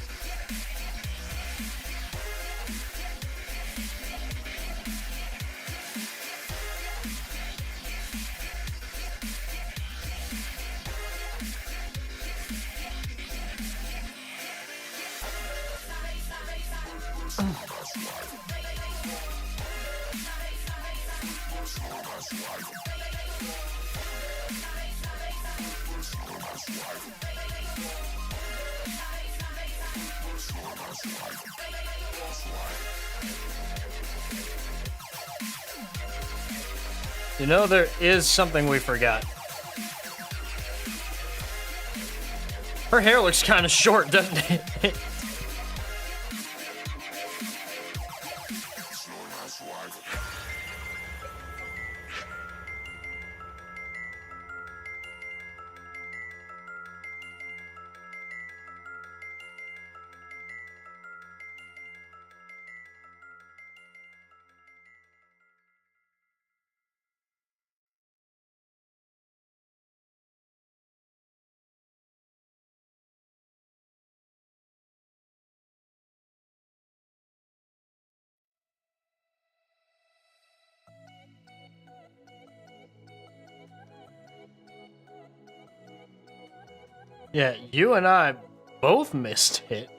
You know, there is something we forgot. Her hair looks kind of short, doesn't it? Yeah, you and I both missed it.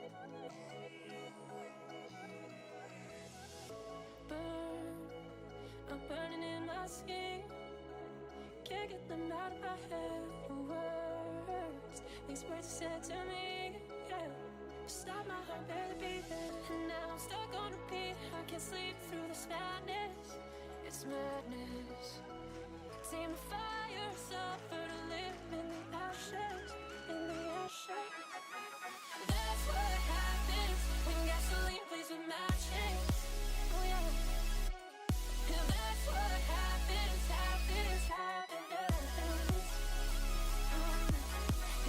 I'm burning in my skin. Can't get them out of my head. Words, these words you said to me. Yeah, stop my heart barely beating, and now I'm stuck on repeat. I can't sleep through this madness. It's madness. Seem to fire yourself for to live in the ashes, in the ashes. That's what happens when gasoline plays with matches. Oh yeah. And that's what happens, happens, happens.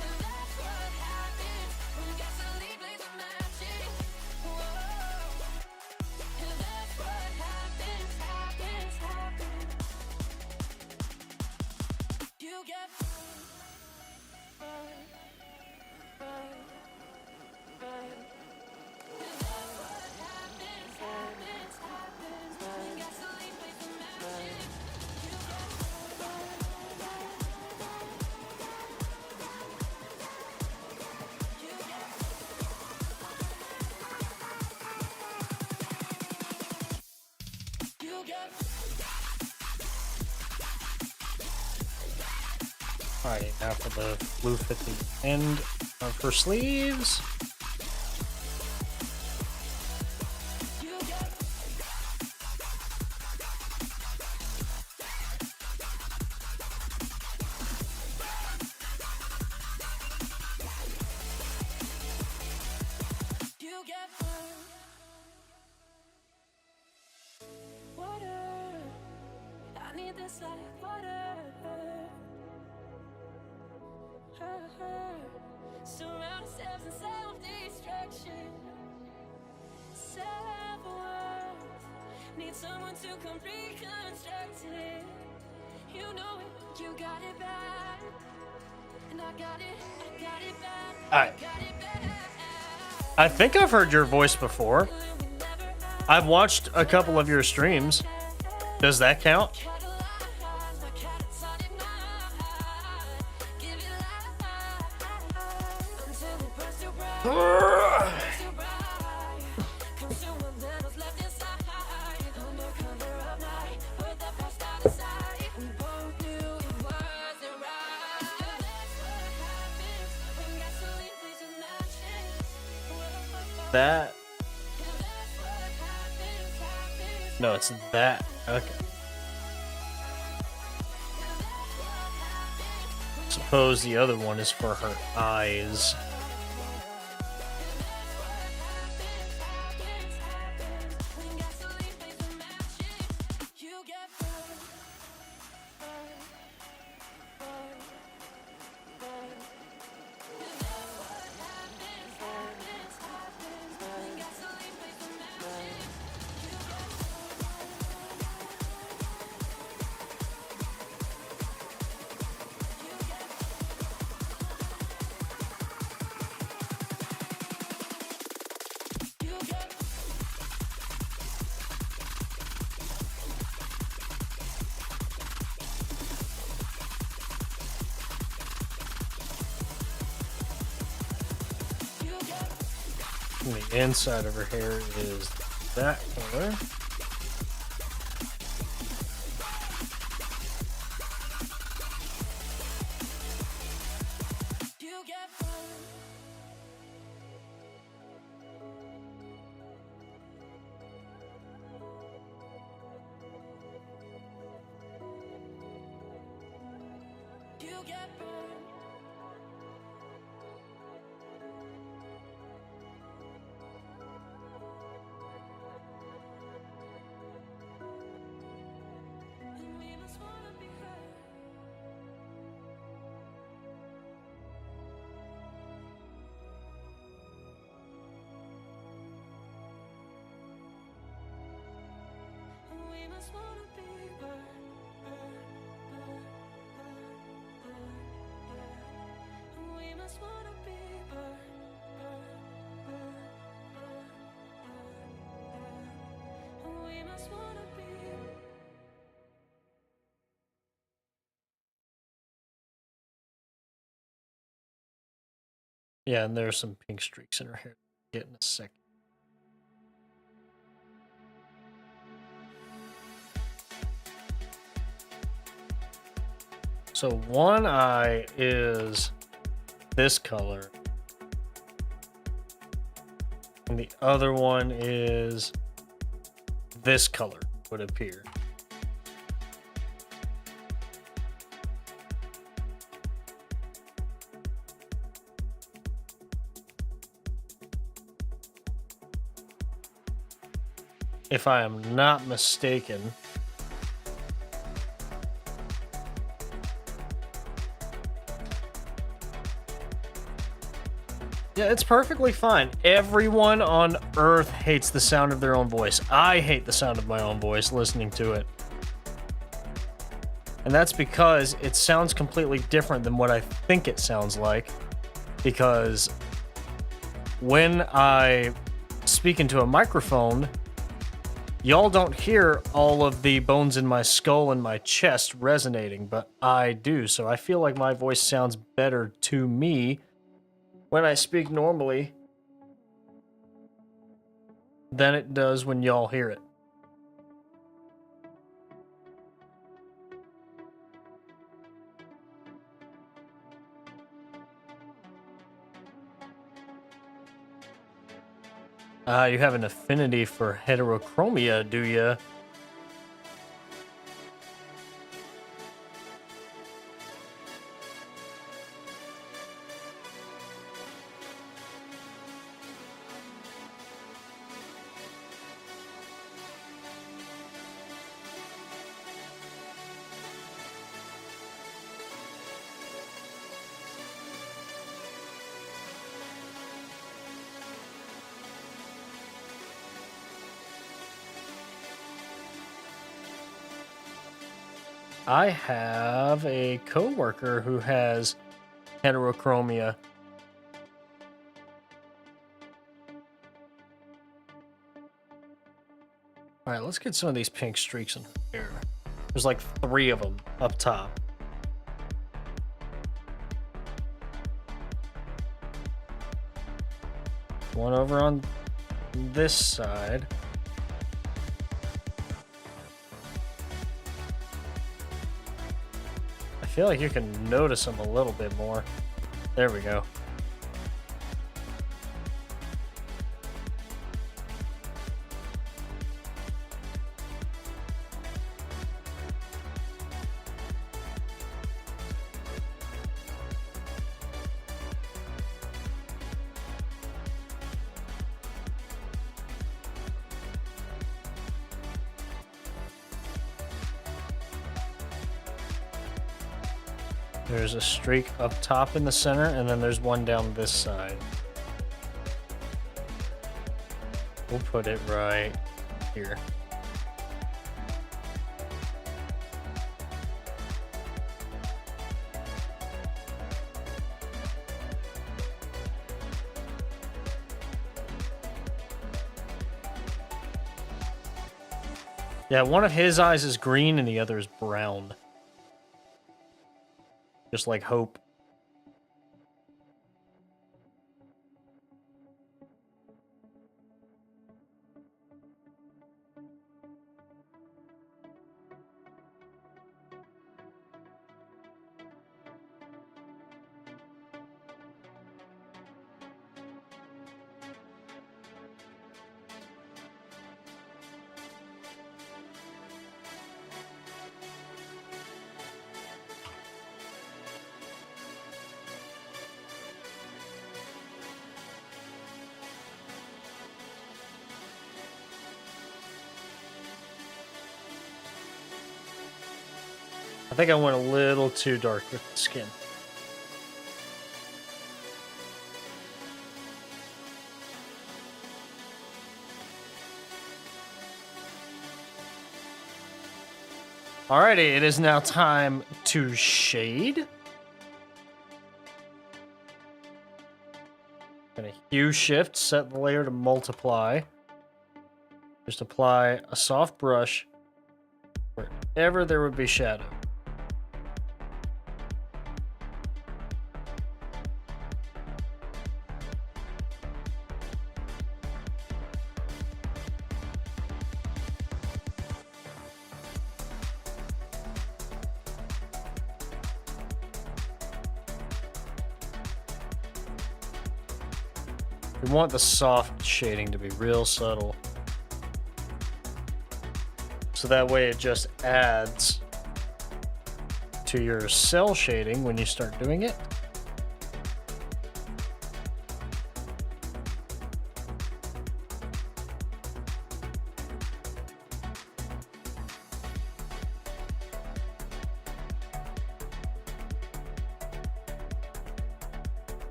And that's what happens when gasoline plays with matches. Whoa. And that's what happens, happens, happens. You get burned. Alright, now for the blue 50 end of her sleeves. You get burned. Water, I need this like water. Surround ourselves in self-destruction. Self-worth, need someone to come reconstruct it. You know it, you got it bad, and I got it bad. Alright. Got it bad. I think I've heard your voice before. I've watched a couple of your streams. Does that count? That. No, it's that. Okay. Suppose the other one is for her eyes. And the inside of her hair is that color. You get burned. You get burned. And we must wanna be heard. And we must wanna be burned, burned, burned, burned, burned, burned. And we must wanna be burned, burned, burned, burned, burned, burned. And we must wanna be. Yeah, and there's some pink streaks in her hair. Get in a second. So one eye is this color, and the other one is this color, would appear. If I am not mistaken. Yeah, it's perfectly fine. Everyone on Earth hates the sound of their own voice. I hate the sound of my own voice listening to it. And that's because it sounds completely different than what I think it sounds like. Because when I speak into a microphone, y'all don't hear all of the bones in my skull and my chest resonating, but I do. So I feel like my voice sounds better to me when I speak normally than it does when y'all hear it. You have an affinity for heterochromia, do ya? I have a coworker who has heterochromia. All right, let's get some of these pink streaks in here. There's like 3 of them up top. One over on this side. I feel like you can notice them a little bit more. There we go. There's a streak up top in the center, and then there's one down this side. We'll put it right here. Yeah, one of his eyes is green and the other is brown. Just like Hope. I think I went a little too dark with the skin. Alrighty, it is now time to shade. Gonna hue shift, set the layer to multiply. Just apply a soft brush wherever there would be shadow. We want the soft shading to be real subtle. So that way it just adds to your cell shading when you start doing it.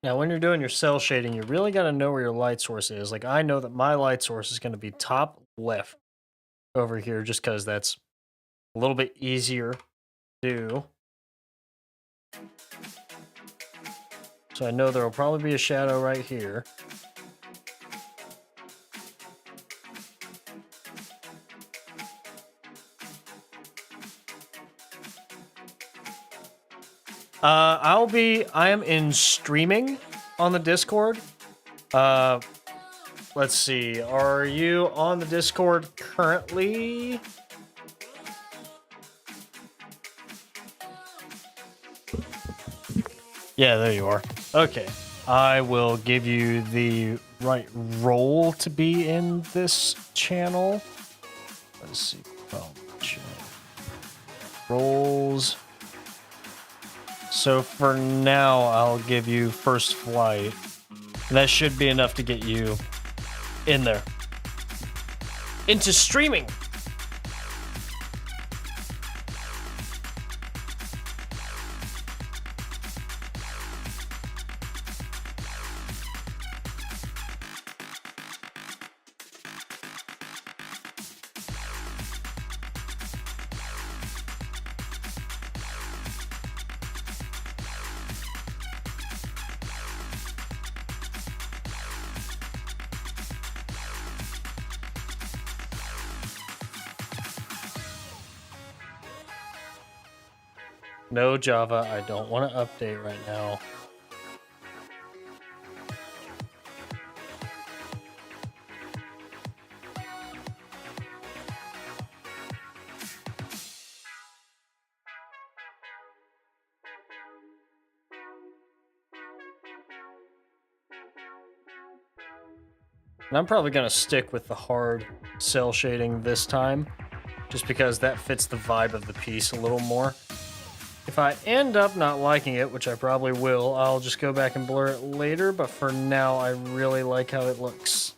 Now, when you're doing your cell shading, you really got to know where your light source is. Like, I know that my light source is going to be top left over here just because that's a little bit easier to do. So I know there will probably be a shadow right here. I am in streaming on the Discord. Let's see. Are you on the Discord currently? Yeah, there you are. Okay. I will give you the right role to be in this channel. Let's see. Roles. So for now, I'll give you first flight. And that should be enough to get you in there. Into streaming. No Java, I don't want to update right now. And I'm probably going to stick with the hard cell shading this time, just because that fits the vibe of the piece a little more. If I end up not liking it, which I probably will, I'll just go back and blur it later, but for now, I really like how it looks.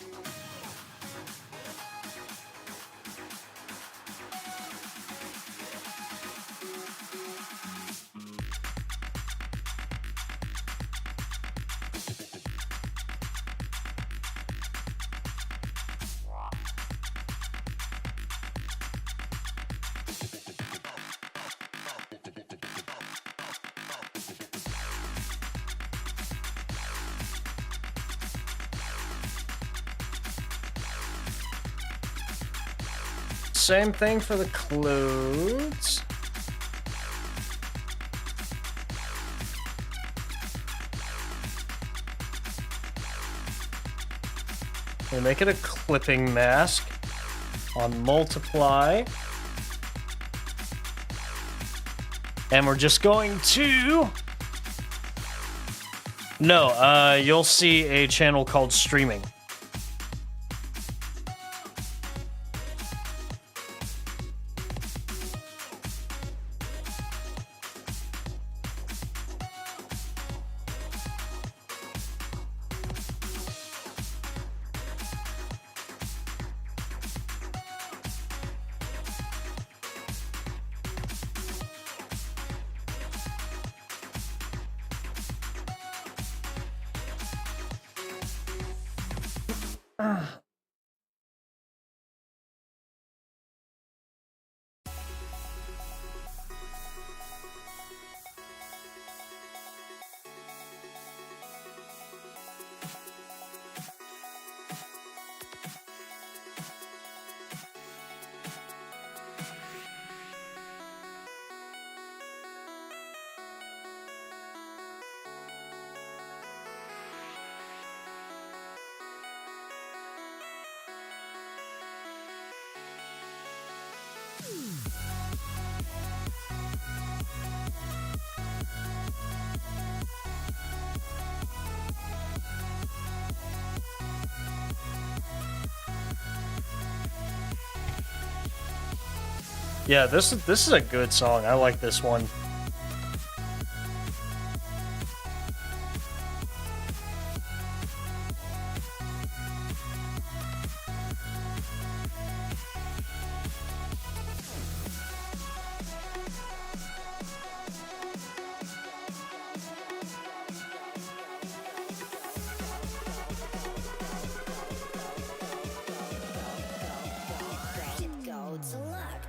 Same thing for the clothes. We make it a clipping mask on multiply. And we're just going to... No, you'll see a channel called Streaming. Yeah, this is a good song. I like this one. Go select.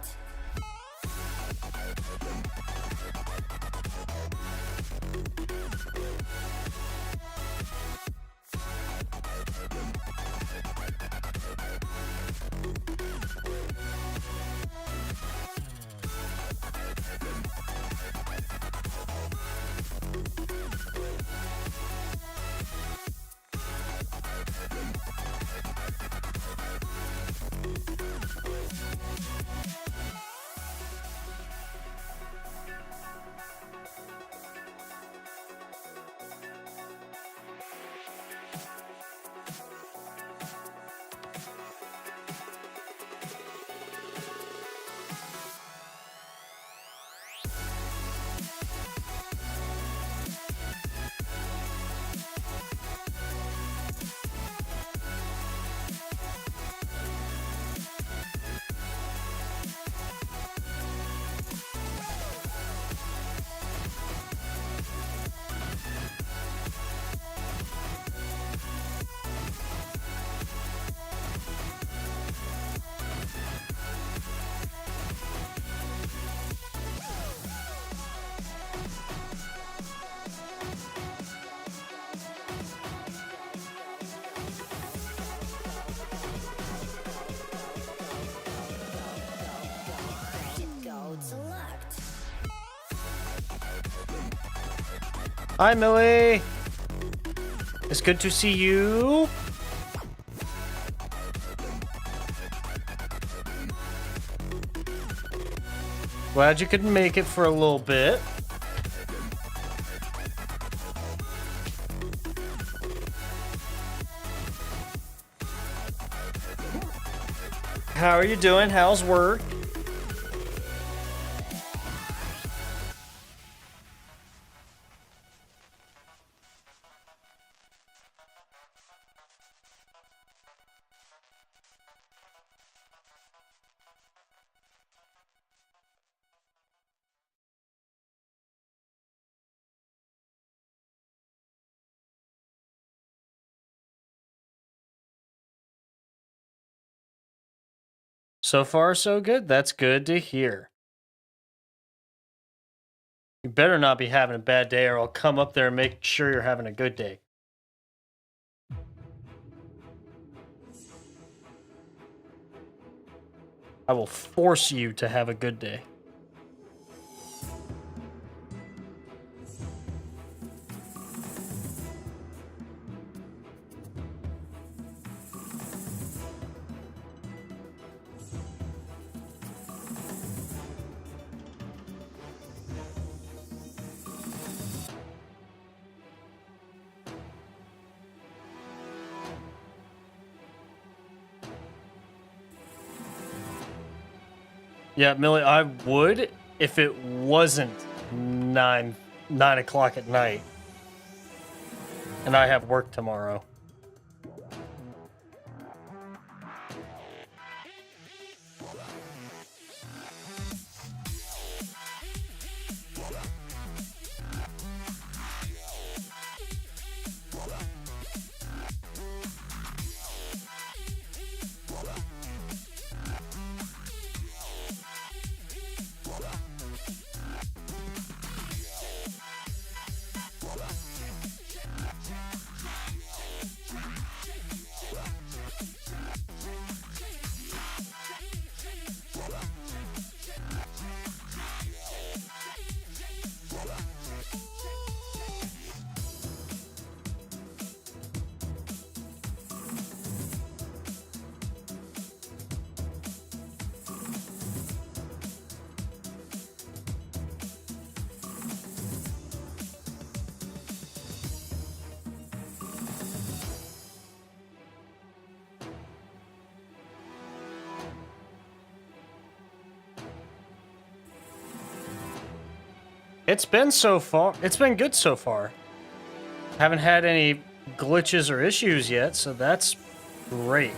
Go select. Hi, Millie. It's good to see you. Glad you could make it for a little bit. How are you doing? How's work? So far, so good. That's good to hear. You better not be having a bad day, or I'll come up there and make sure you're having a good day. I will force you to have a good day. Yeah, Millie, I would if it wasn't 9 o'clock at night. And I have work tomorrow. It's been good so far. Haven't had any glitches or issues yet, so that's great.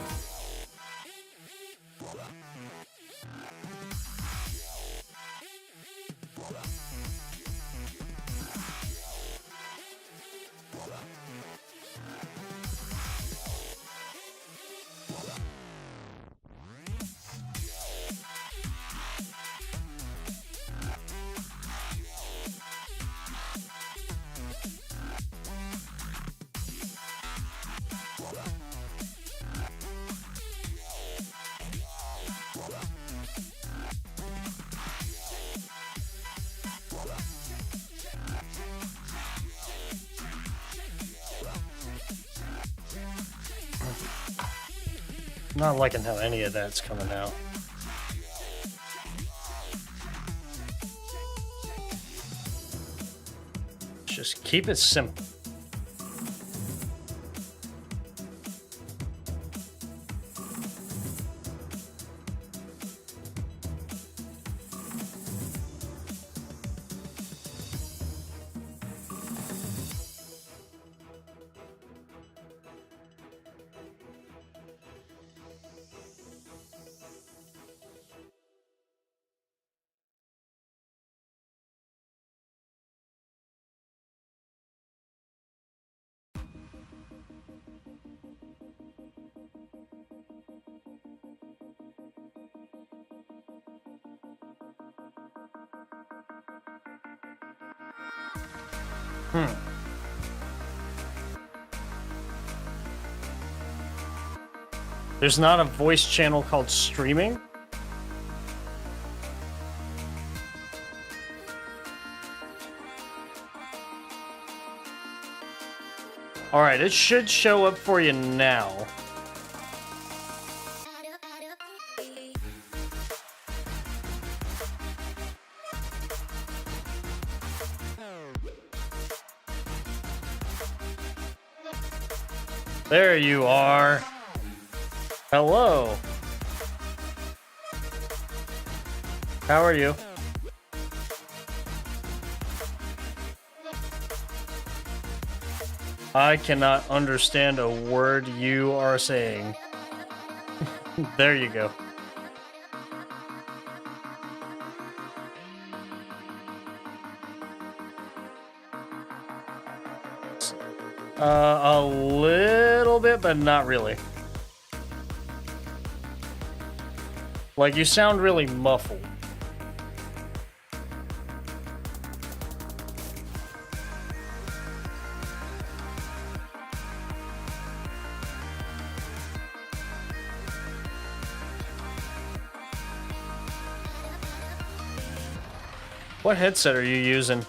Not liking how any of that's coming out. Just keep it simple. There's not a voice channel called streaming? Alright, it should show up for you now. There you are. Hello. How are you? I cannot understand a word you are saying. There you go. A little bit, but not really. Like, you sound really muffled. What headset are you using?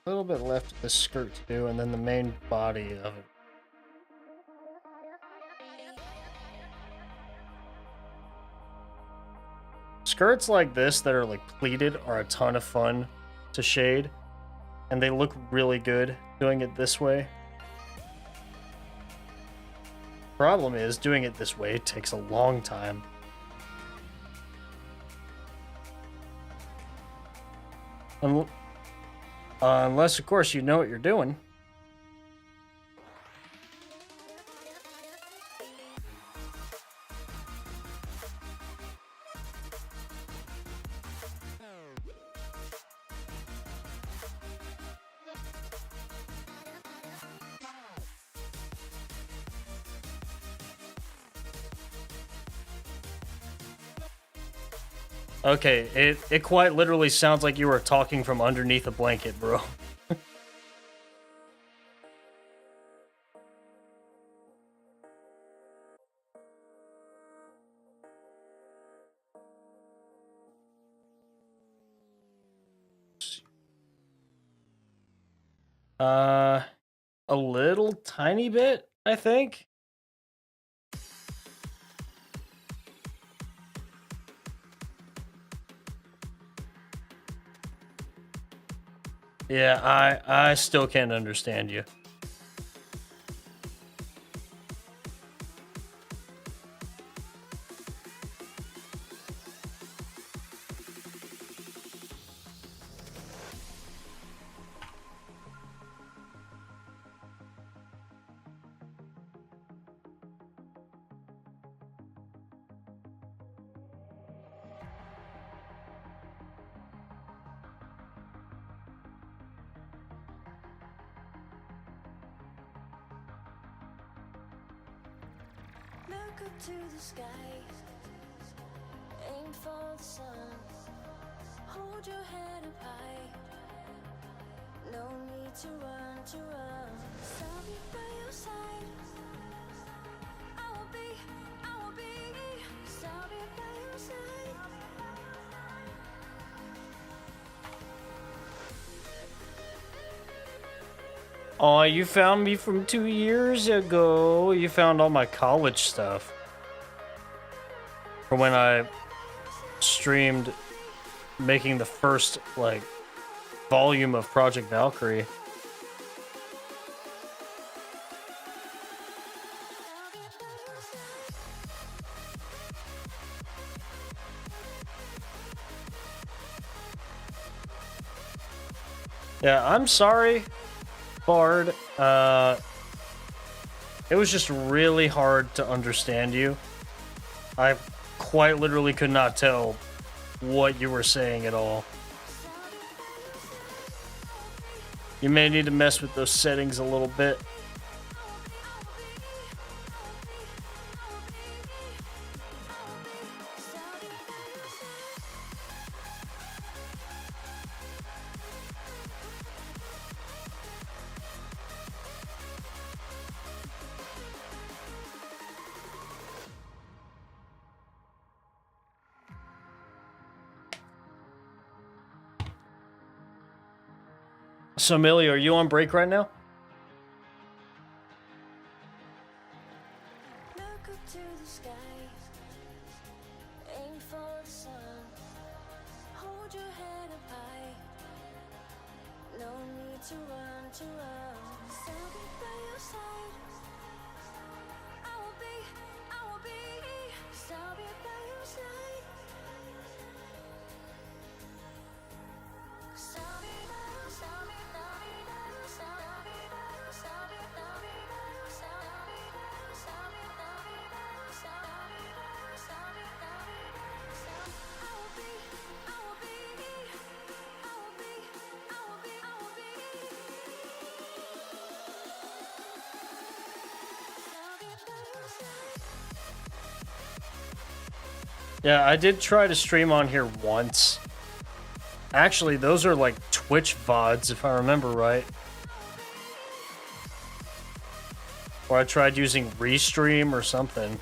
little bit left of the skirt to do, and then the main body of it. Skirts like this that are like pleated are a ton of fun to shade, and they look really good doing it this way. Problem is, doing it this way takes a long time. Unless, of course, you know what you're doing. Okay, it quite literally sounds like you were talking from underneath a blanket, bro. A little tiny bit, I think. Yeah, I still can't understand you. Look up to the sky, aim for the sun. Hold your head up high, no need to run, to run. I'll be by your side. I will be, I'll be by your side. Aw, you found me from 2 years ago. You found all my college stuff. From when I streamed making the first, like, volume of Project Valkyrie. Yeah, I'm sorry, Bard. It was just really hard to understand you. I quite literally could not tell what you were saying at all. You may need to mess with those settings a little bit. So, Millie, are you on break right now? Look up to the sky, aim for the sun. Hold your head up high, no need to run, to run. I'll be by your side. I will be I'll be by your side. Yeah, I did try to stream on here once. Actually, those are like Twitch VODs, if I remember right. Or I tried using Restream or something.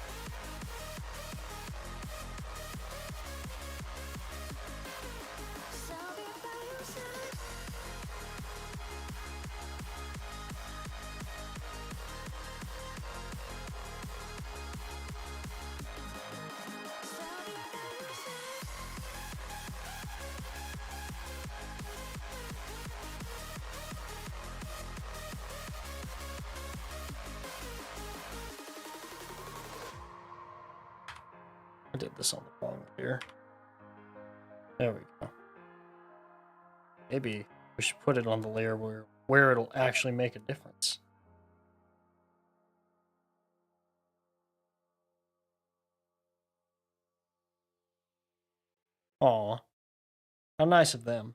I did this on the wrong layer. There we go. Maybe we should put it on the layer where it'll actually make a difference. Aw, how nice of them.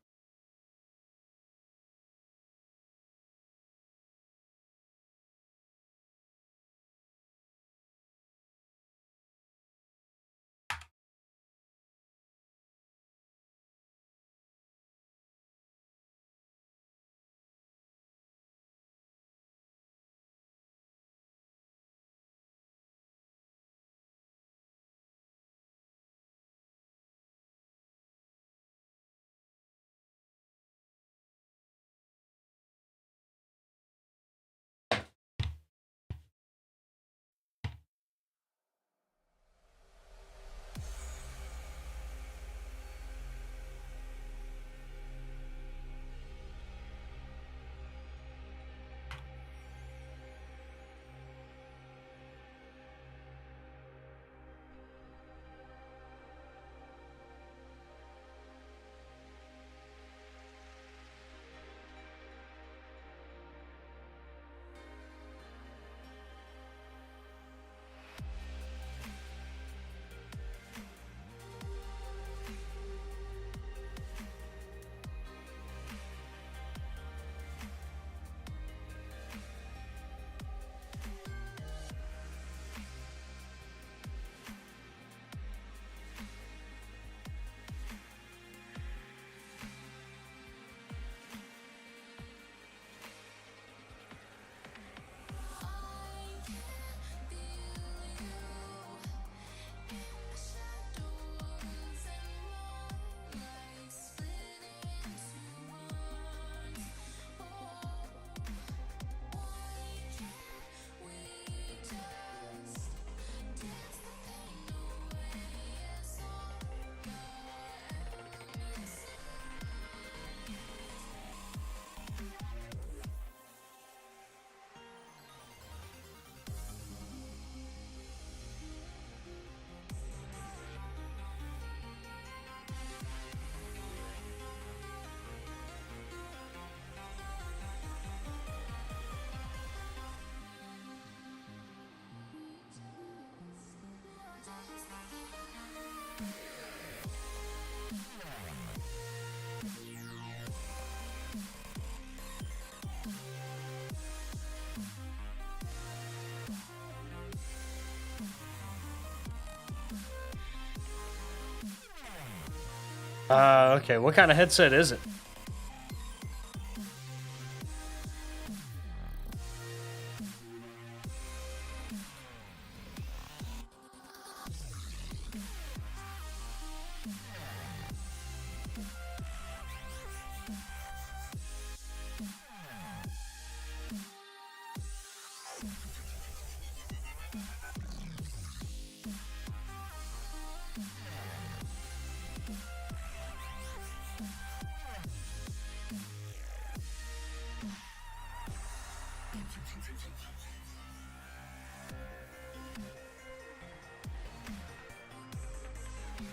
Okay, what kind of headset is it?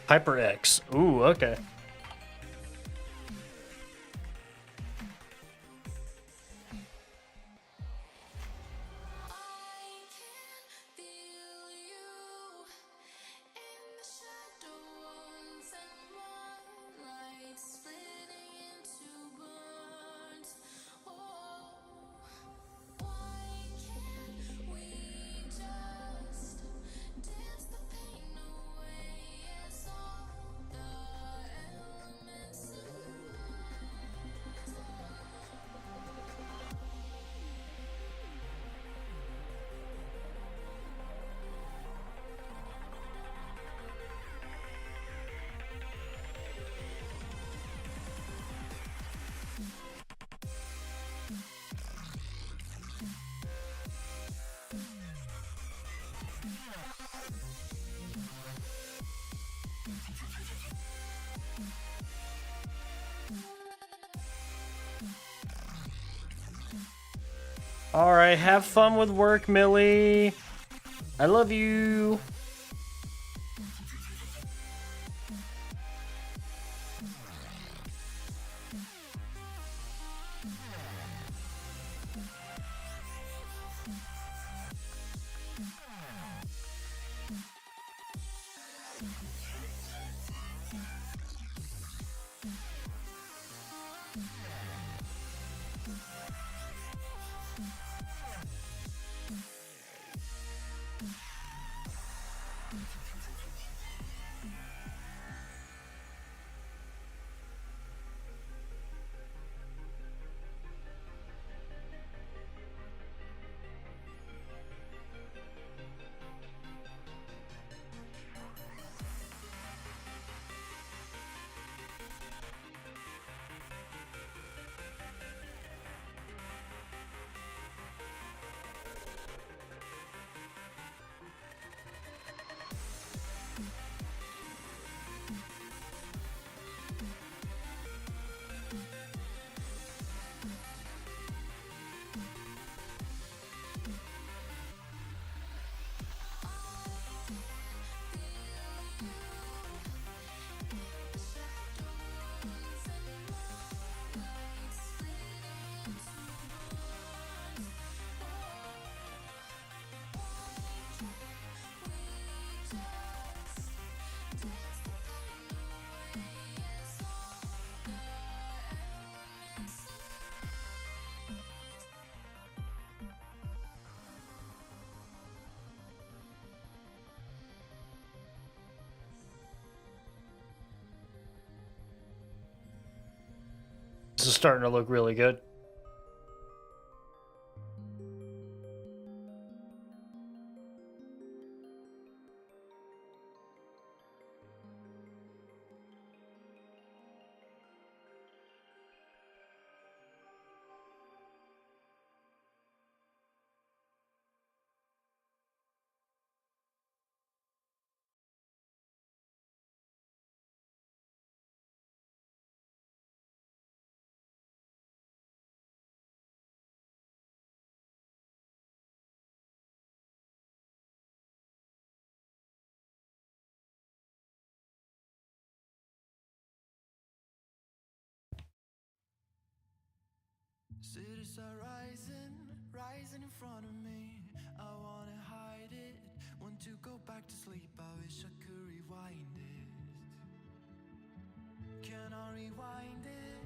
HyperX. Ooh, okay. All right, have fun with work, Millie. I love you. is starting to look really good. Cities are rising, rising in front of me. I wanna hide it, want to go back to sleep. I wish I could rewind it. Can I rewind it?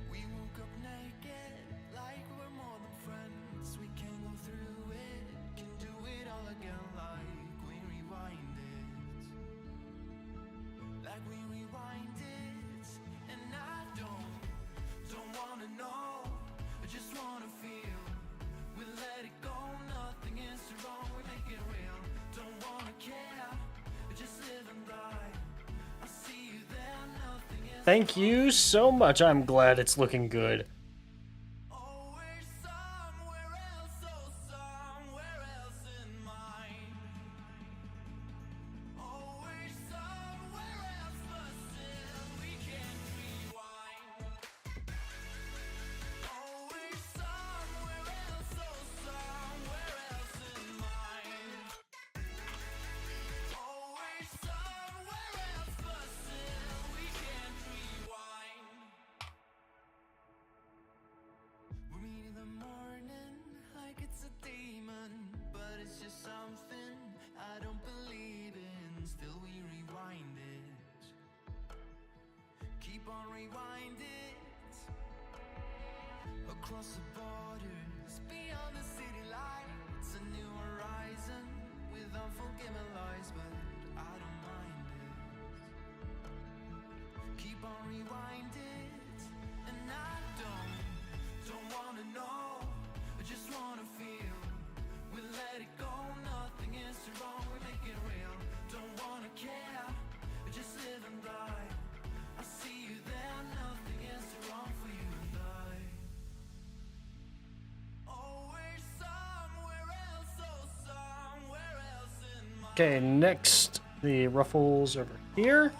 We woke up naked, like we're more than friends. We can go through it, can do it all again, like we rewind it. Like we rewind it, and I don't wanna know, I just wanna feel. We let it go, nothing is wrong, we make it real. Don't wanna care, just live and die. I see you there, nothing is Thank you so much. I'm glad it's looking good. always somewhere else, oh somewhere else in mind. Always somewhere else, but still we can't rewind. Always somewhere else, oh somewhere else in mind. Always somewhere else, but still we can't rewind. We meet in the morning like it's a demon, but it's just something I don't believe in. Still we rewind it, keep on rewind it. Across the borders, beyond the city lights, a new horizon with unforgiving lies, but I don't mind it. Keep on rewind it, and I don't wanna know, I just wanna feel. We let it go, nothing is wrong, we make it real. Don't wanna care, just live and die. I see you there, nothing is wrong for you and I. Always somewhere else, oh somewhere else in my. Okay, next, the ruffles over here.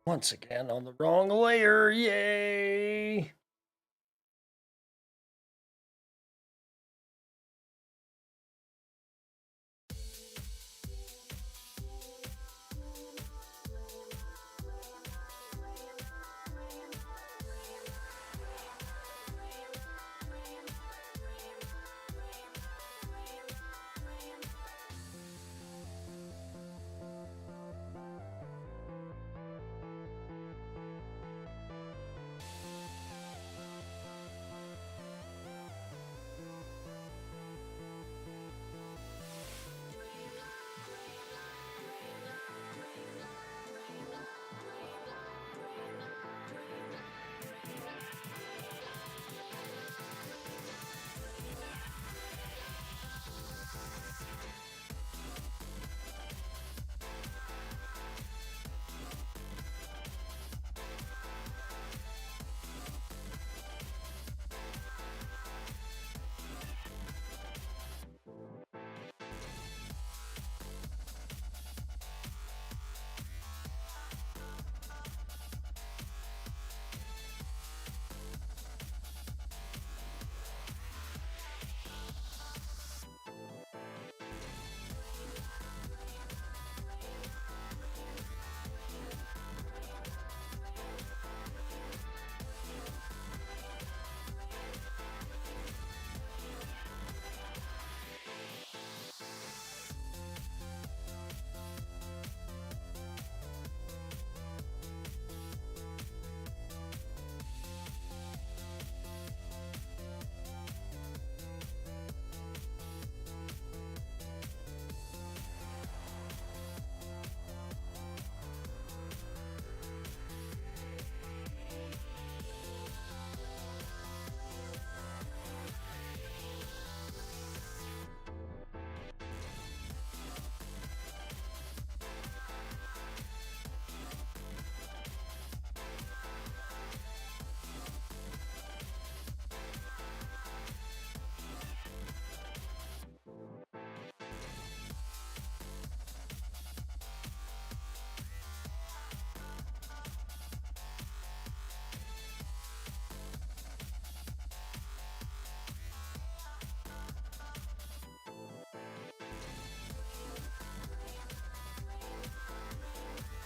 Once again on the wrong layer, yay!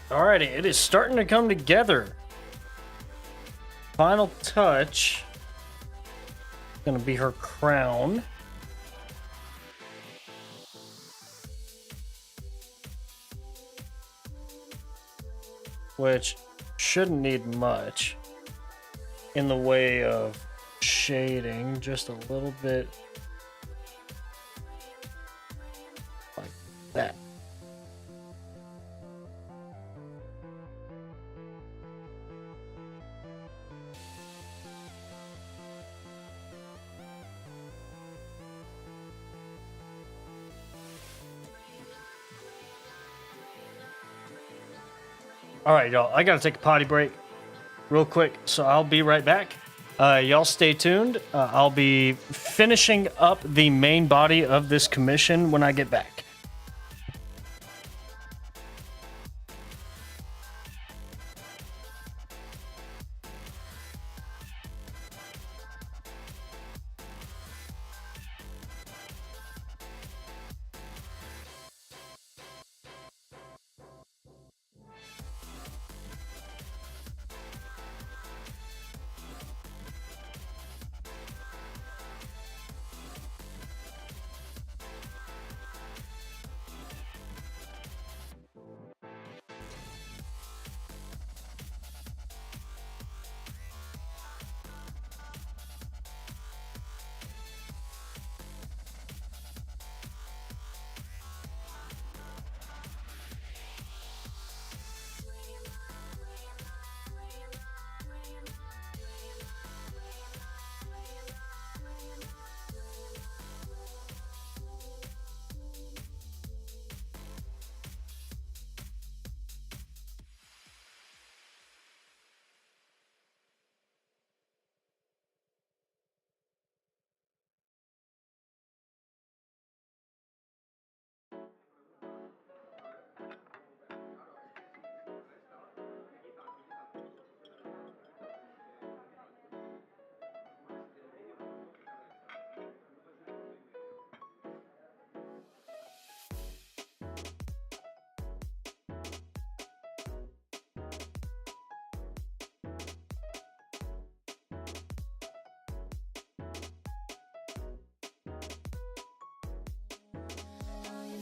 Alrighty, it is starting to come together. Final touch. Gonna be her crown. Which shouldn't need much in the way of shading, just a little bit like that. All right, y'all, I gotta take a potty break real quick, so I'll be right back. Y'all stay tuned. I'll be finishing up the main body of this commission when I get back.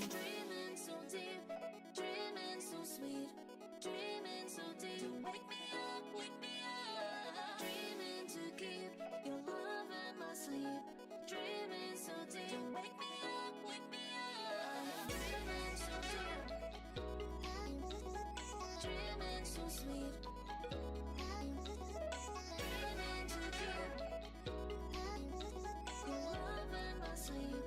Dreaming so deep, dreaming so sweet, dreaming so deep. Wake me up, dreaming to keep your love in my sleep. Dreaming so deep, wake me up, dreaming so deep, dreaming so sweet, dreaming to keep your love in my sleep.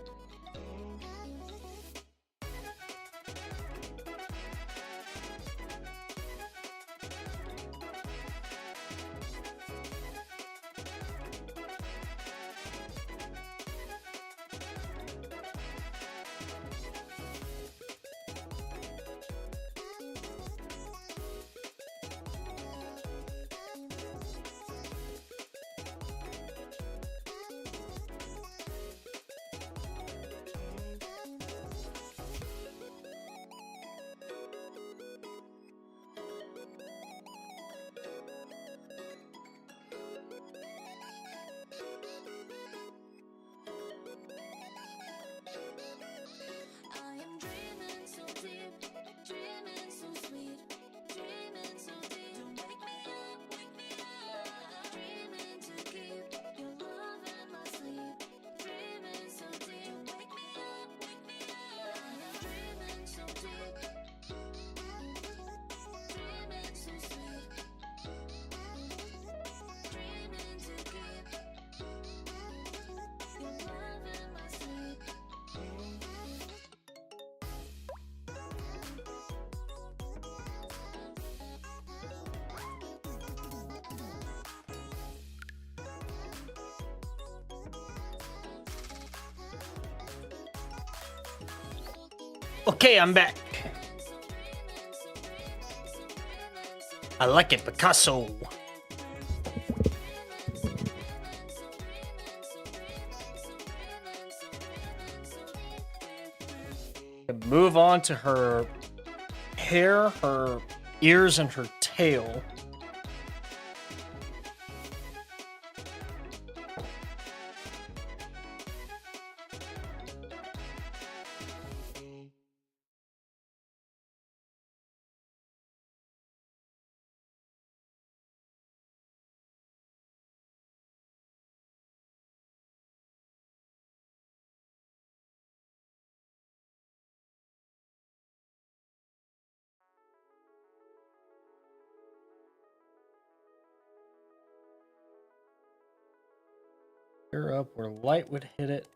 I am dreaming so deep, dreaming so sweet, dreaming so deep. Wake me up, dreaming to keep your love in my sleep. Dreaming so deep, wake me up, I am dreaming so deep, dreaming so sweet, dreaming to keep your love in my sleep. Okay, I'm back. I like it, Picasso. Move on to her hair, her ears and her tail. Her up where light would hit it.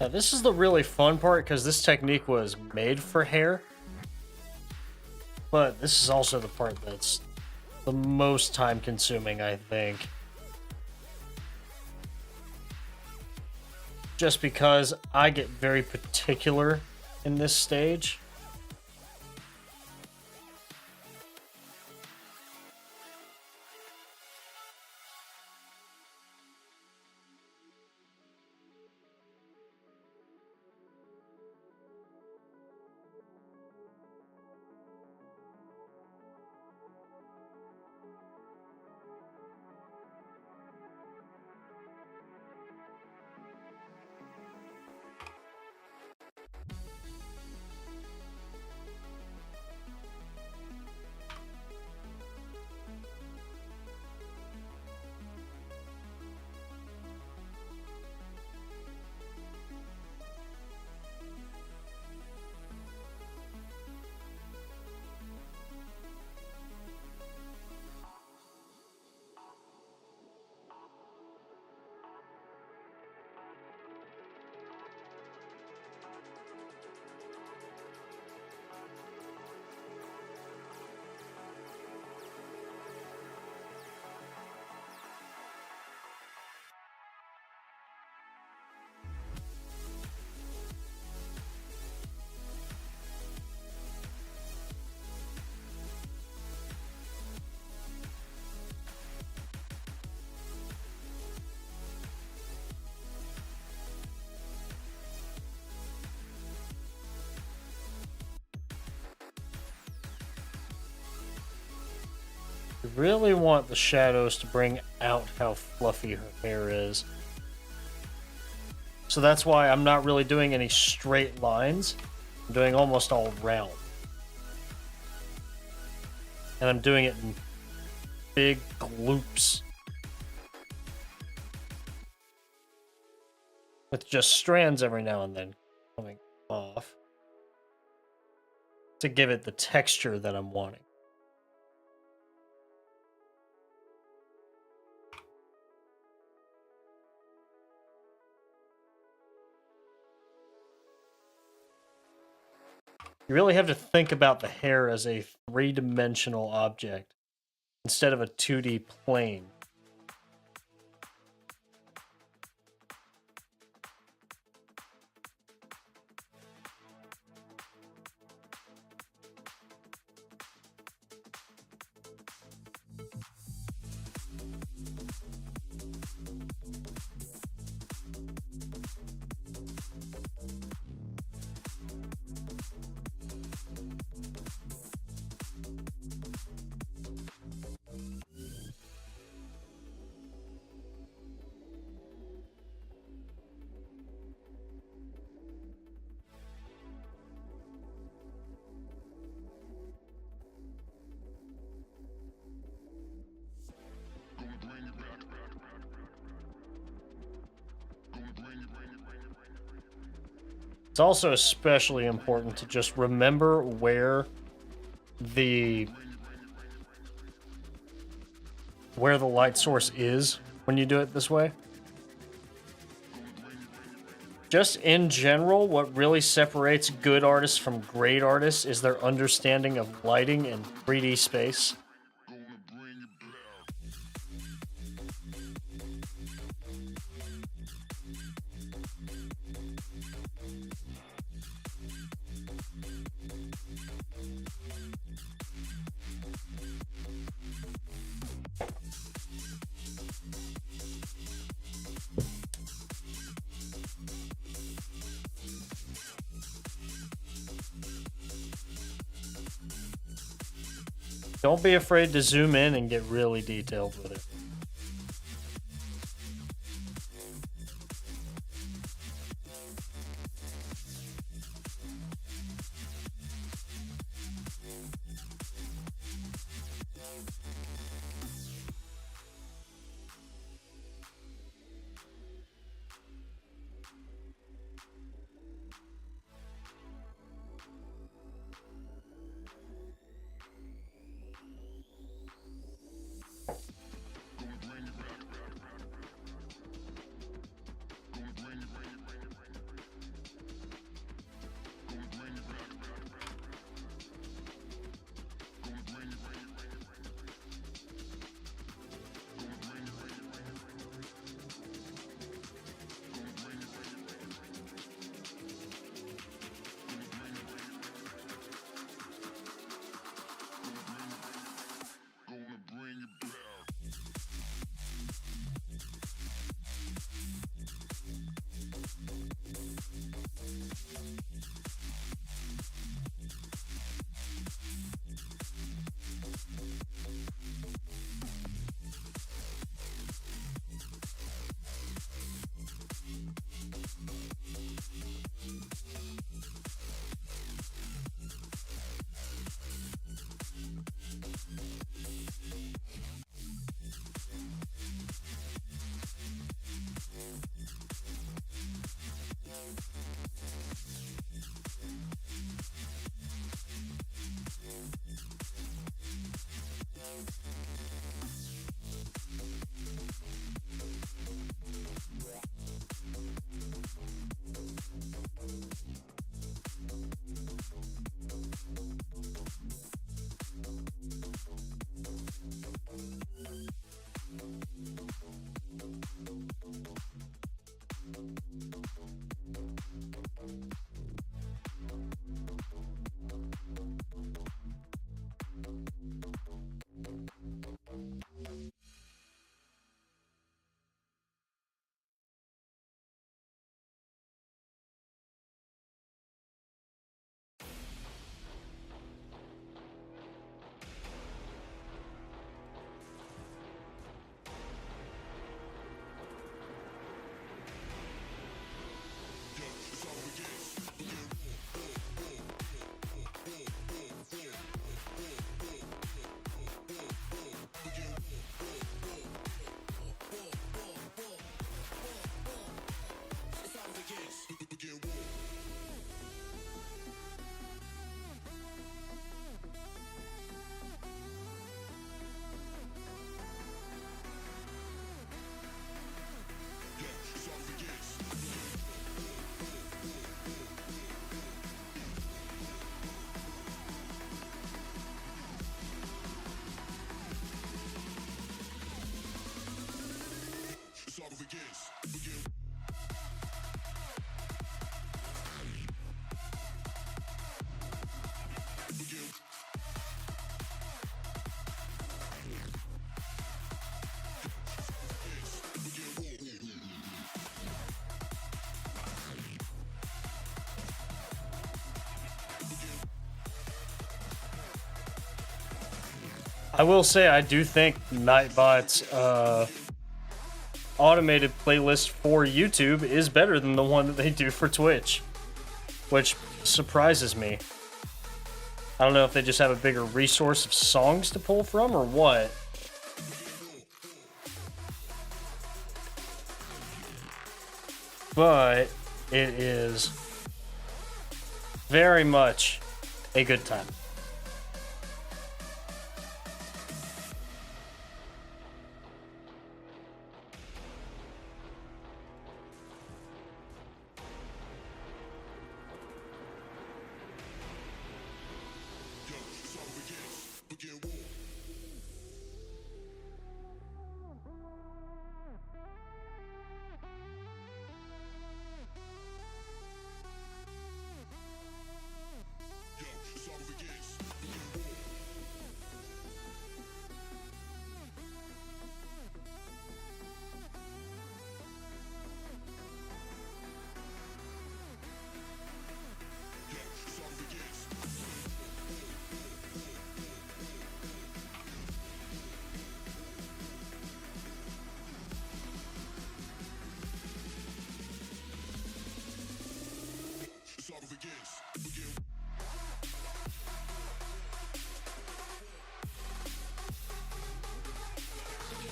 Now, this is the really fun part because this technique was made for hair. But this is also the part that's the most time consuming, I think. Just because I get very particular in this stage. You really want the shadows to bring out how fluffy her hair is. So that's why I'm not really doing any straight lines. I'm doing almost all round. And I'm doing it in big gloops. With just strands every now and then coming off. To give it the texture that I'm wanting. You really have to think about the hair as a three-dimensional object instead of a 2D plane. It's also especially important to just remember where the light source is when you do it this way. Just in general, what really separates good artists from great artists is their understanding of lighting and 3D space. Don't be afraid to zoom in and get really detailed with it. I will say I do think Nightbot's automated playlist for YouTube is better than the one that they do for Twitch, which surprises me. I don't know if they just have a bigger resource of songs to pull from or what. But it is very much a good time.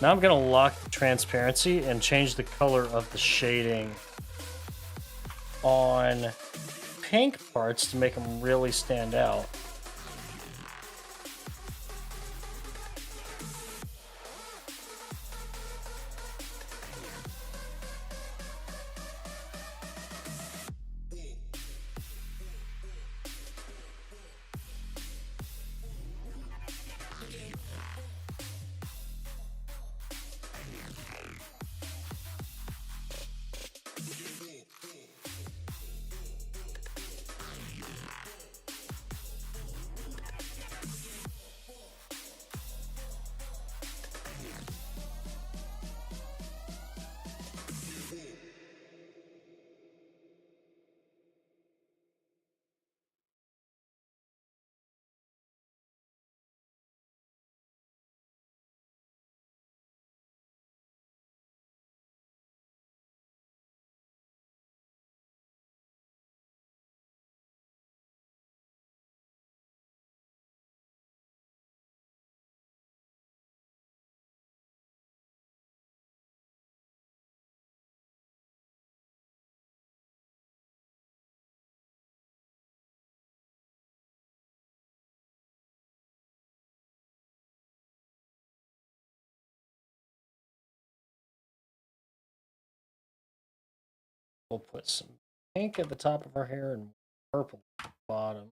Now I'm going to lock the transparency and change the color of the shading on pink parts to make them really stand out. We'll put some pink at the top of our hair and purple at the bottom.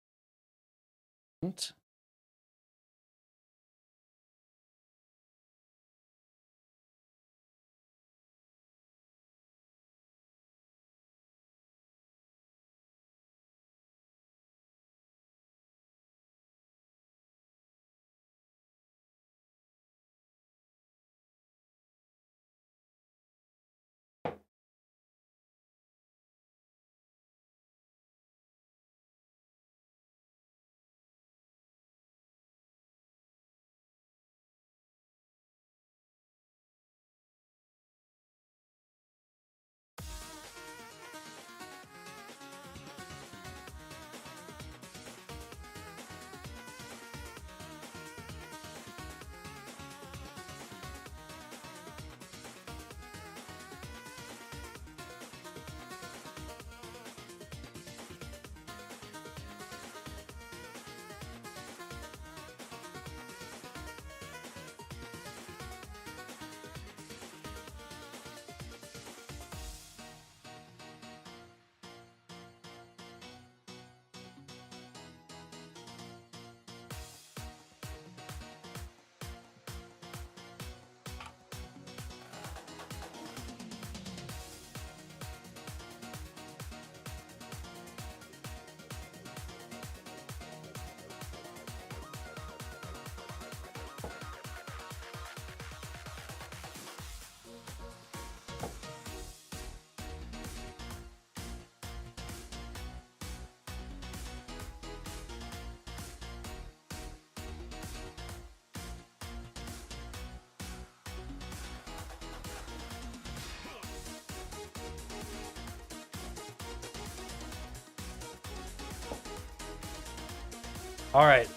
All right,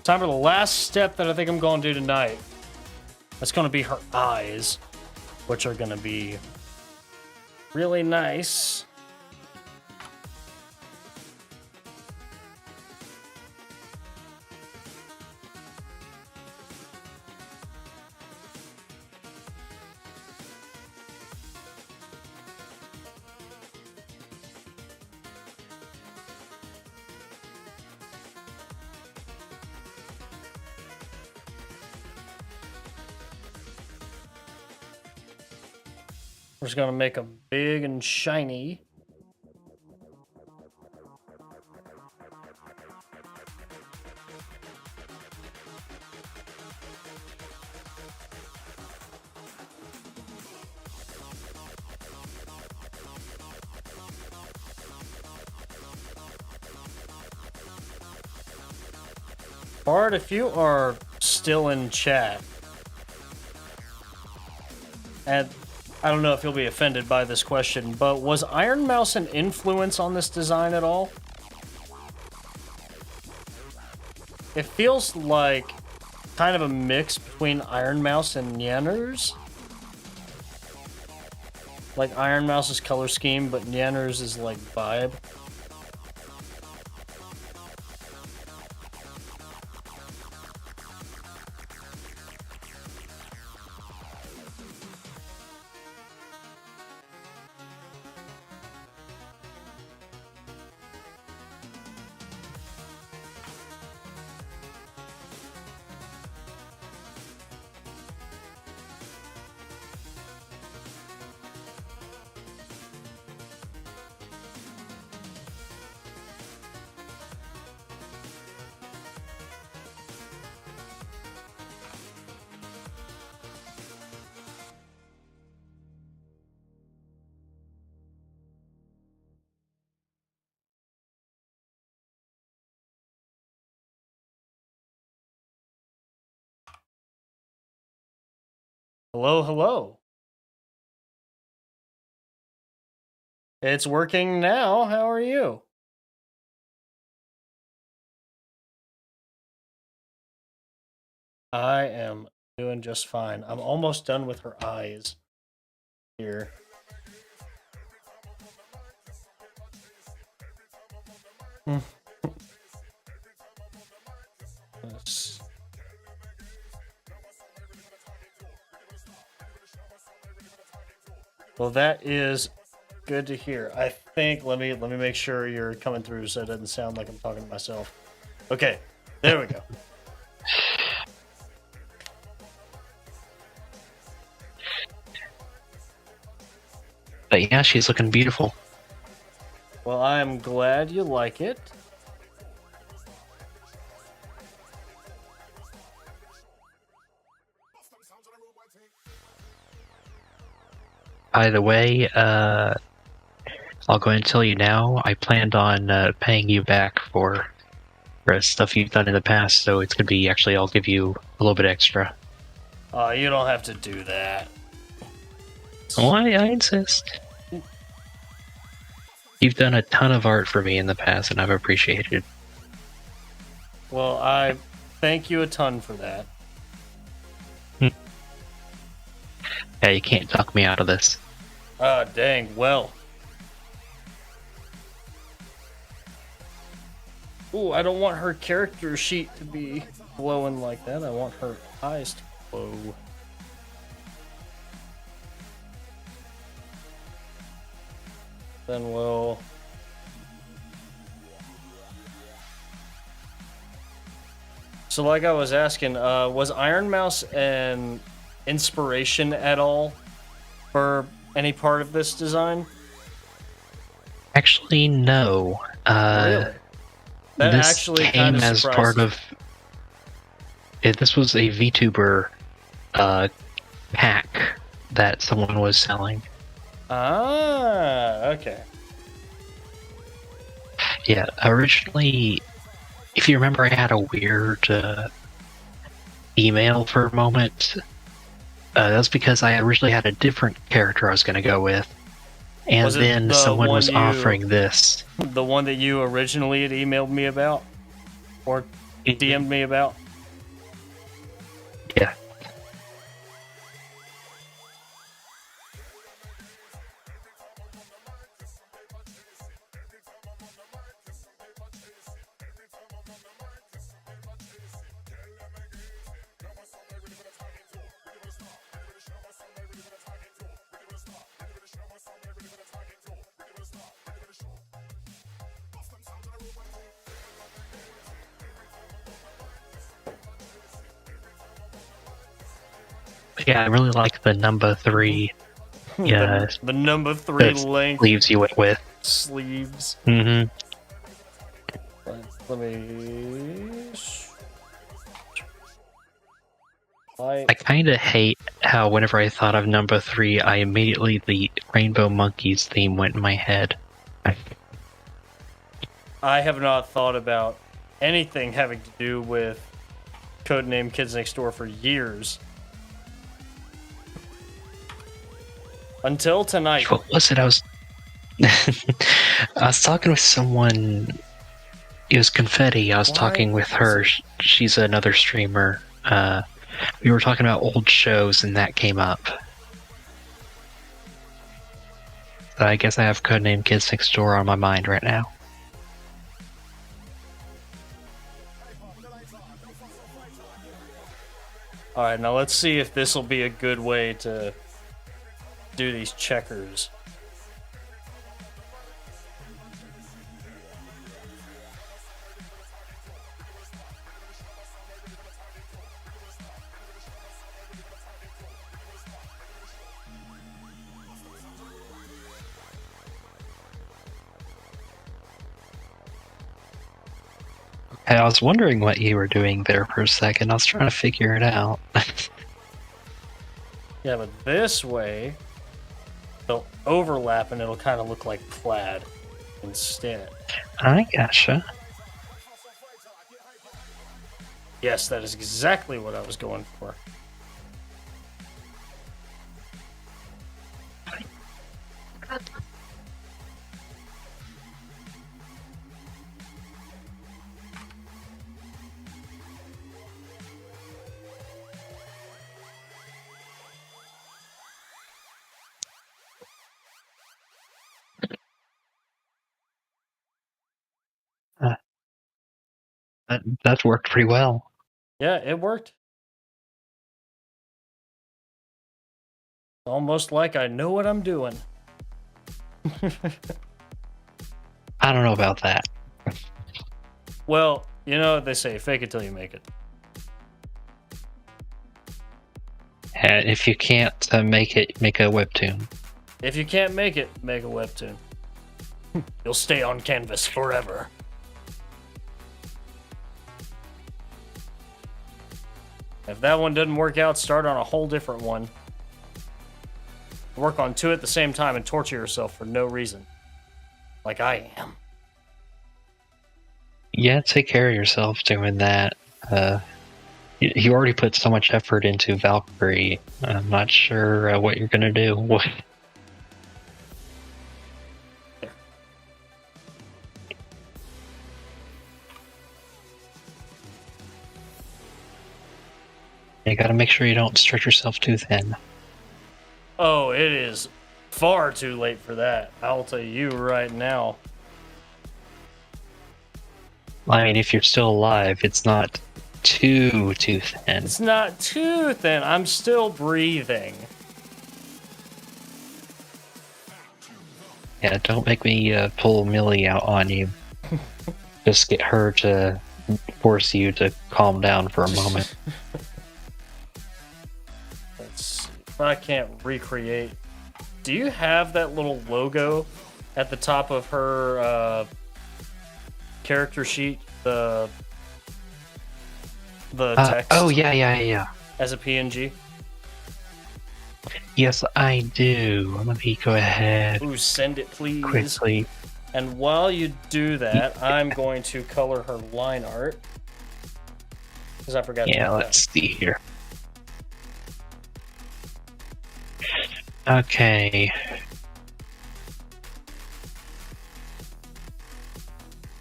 time for the last step that I think I'm going to do tonight. That's going to be her eyes, which are going to be really nice. We're just gonna make them big and shiny. Bard, if you are still in chat, and I don't know if you'll be offended by this question, but was Iron Mouse an influence on this design at all? It feels like kind of a mix between Iron Mouse and Nyanners. Like Iron Mouse's color scheme, but Nyanners is like vibe. Hello, hello. It's working now. How are you? I am doing just fine. I'm almost done with her eyes here. Yes. Well, that is good to hear. I think let me make sure you're coming through so it doesn't sound like I'm talking to myself. Okay, there we go. But yeah, she's looking beautiful. Well, I'm glad you like it. By the way, I'll go ahead and tell you now, I planned on paying you back for stuff you've done in the past, so it's going to be, actually, I'll give you a little bit extra. You don't have to do that. Oh, I insist. You've done a ton of art for me in the past, and I've appreciated it. Well, I thank you a ton for that. Yeah, you can't talk me out of this. Ah, dang, well. Ooh, I don't want her character sheet to be glowing like that. I want her eyes to glow. Then we'll... So like I was asking, was Iron Mouse an inspiration at all for any part of this design? Actually, no. Really? That this actually came kind of as part of... This was a VTuber pack that someone was selling. Ah, okay. Yeah, originally, if you remember, I had a weird email for a moment. That's because I originally had a different character I was going to go with. And Was it then the someone one was you- offering this. The one that you originally had emailed me about? Or DM'd me about. Yeah. Yeah, I really like the number 3. Yeah, The number 3 the length sleeves you went with. sleeves. Mm-hmm. Let me. I kind of hate how whenever I thought of number 3, I immediately the Rainbow Monkeys theme went in my head. I have not thought about anything having to do with Codename Kids Next Door for years. Until tonight. What was it? I was talking with someone. It was Confetti. I was talking with her. She's another streamer. We were talking about old shows, and that came up. So I guess I have Codename Kids Next Door on my mind right now. Alright, now let's see if this will be a good way to do these checkers. I was wondering what you were doing there for a second. I was trying to figure it out. Yeah, but this way, they'll overlap and it'll kind of look like plaid instead. I gotcha. Yes, that is exactly what I was going for. That worked pretty well. Yeah, it worked. Almost like I know what I'm doing. I don't know about that. Well, you know what they say, fake it till you make it. And if you can't make it, make a webtoon. If you can't make it, make a webtoon. You'll stay on canvas forever. If that one doesn't work out, start on a whole different one. Work on 2 at the same time and torture yourself for no reason. Like I am. Yeah, take care of yourself doing that. You already put so much effort into Valkyrie. I'm not sure what you're gonna do. You gotta make sure you don't stretch yourself too thin. Oh, it is far too late for that. I'll tell you right now. I mean, if you're still alive, it's not too thin. It's not too thin. I'm still breathing. Yeah, don't make me pull Millie out on you. Just get her to force you to calm down for a moment. Let's see if I can't recreate. Do you have that little logo at the top of her character sheet? The text. Oh, yeah. As a PNG. Yes, I do. Let me go ahead Ooh, send it please. quickly. And while you do that, I'm going to color her line art. Because I forgot to do Yeah, that. let's see here. Okay.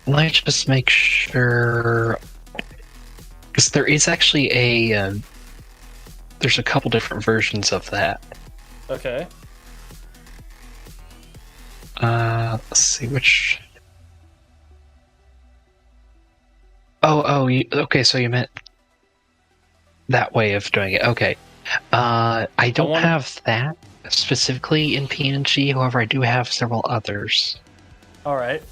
Let's just make sure Because there is actually there's a couple different versions of that. Okay. Let's see which. Okay, so you meant that way of doing it. Okay. I don't have that specifically in PNG, however, I do have several others. Alright.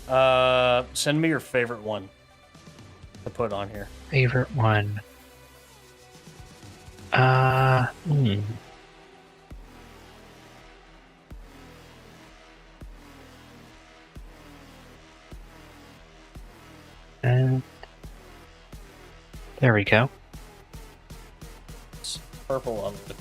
Send me your favorite one to put on here. Favorite one. And there we go. It's purple on it.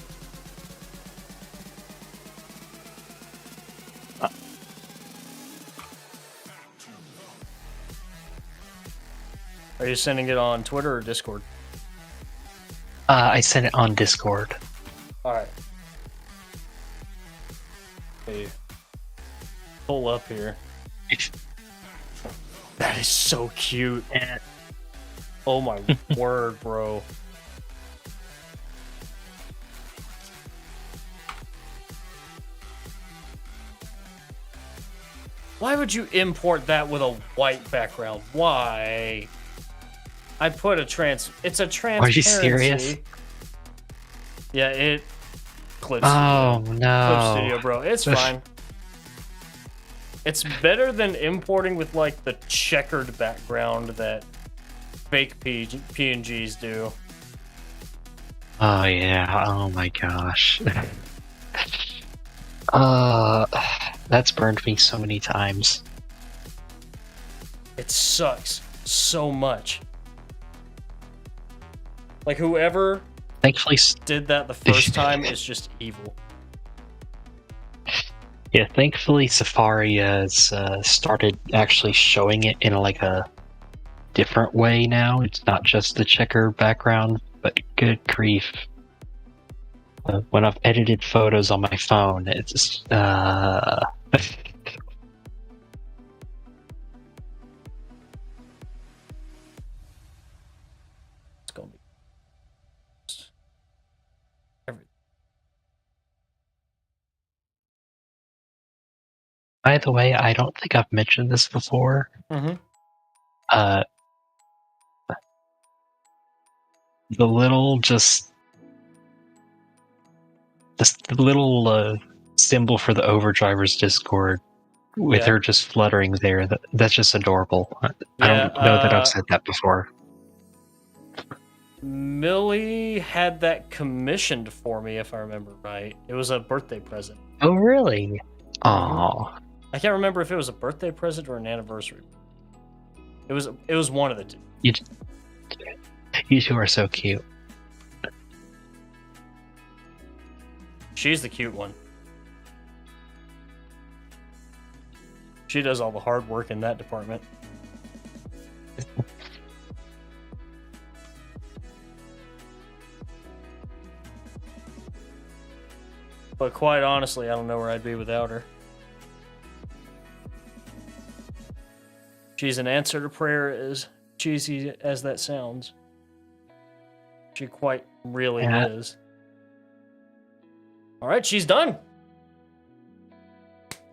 Are you sending it on Twitter or Discord? I sent it on Discord. Alright. Okay. Pull up here. That is so cute. Oh my word, bro. Why would you import that with a white background? Why? I put a it's a transparency. Are you serious? Yeah, it clips. Oh Clip no. Studio, bro. It's fine. It's better than importing with like the checkered background that fake PNGs do. Oh yeah. Oh my gosh. That's burned me so many times. It sucks so much. Like whoever Thankfully, did that the first time is just evil. yeah. Thankfully, Safari has started actually showing it in like a different way now. It's not just the checker background, but good grief. When I've edited photos on my phone, it's just, It's gonna be everything. By the way, I don't think I've mentioned this before. Mm-hmm. The little the little symbol for the Overdriver's Discord with her just fluttering there. That's just adorable. I don't know that I've said that before. Millie had that commissioned for me, if I remember right. It was a birthday present. Oh, really? Aww. I can't remember if it was a birthday present or an anniversary. It was one of the two. You two are so cute. She's the cute one. She does all the hard work in that department. But quite honestly, I don't know where I'd be without her. She's an answer to prayer, as cheesy as that sounds. She quite really is. Alright, she's done.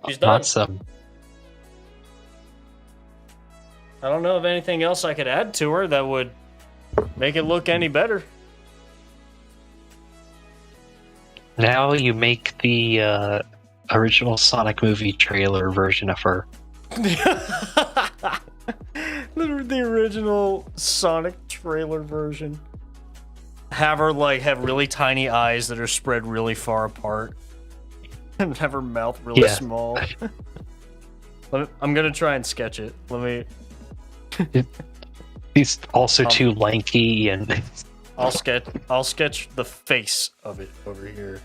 She's done. Awesome. I don't know of anything else I could add to her that would make it look any better. Now you make the original Sonic movie trailer version of her. The original Sonic trailer version. Have her like have really tiny eyes that are spread really far apart, and have her mouth really small. I'm gonna try and sketch it. Let me. He's also too lanky, and I'll sketch the face of it over here.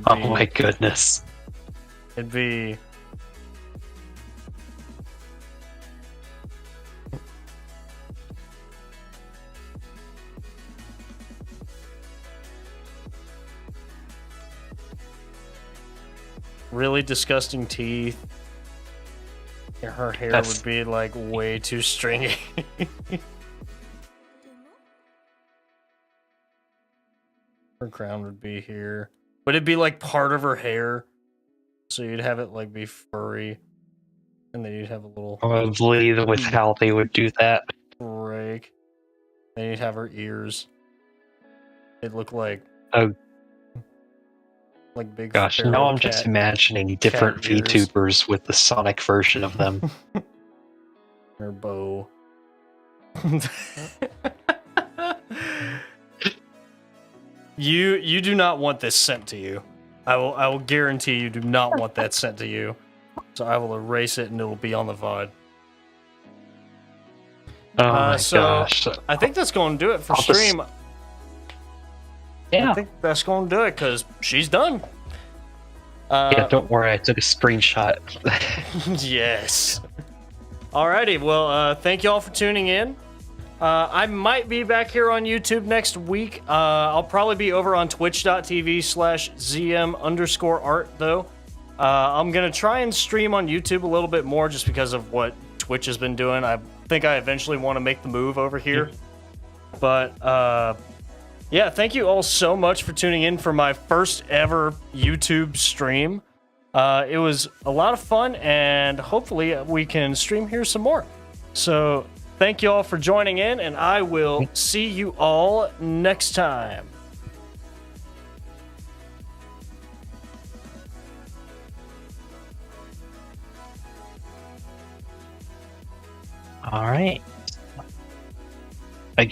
Oh my goodness! It'd be. Really disgusting teeth. Her hair would be like way too stringy. Her crown would be here. But it'd be like part of her hair. So you'd have it like be furry. And then you'd have a little Probably with how they would do that. break. Then you'd have her ears. They'd look like Oh big gosh, feral now I'm cat. just imagining different ears. VTubers with the Sonic version of them. Her bow. You do not want this sent to you. I will guarantee you do not want that sent to you. So I will erase it and it will be on the VOD. Oh my so gosh. I think that's going to do it for I'll just- stream. Yeah. I think that's going to do it because she's done. Yeah, don't worry, I took a screenshot. Yes. Alrighty, well, thank you all for tuning in. I might be back here on YouTube next week. I'll probably be over on twitch.tv/ZM_art, though. I'm going to try and stream on YouTube a little bit more just because of what Twitch has been doing. I think I eventually want to make the move over here. But, yeah, thank you all so much for tuning in for my first ever YouTube stream. It was a lot of fun, and hopefully we can stream here some more. So thank you all for joining in, and I will see you all next time. Alright.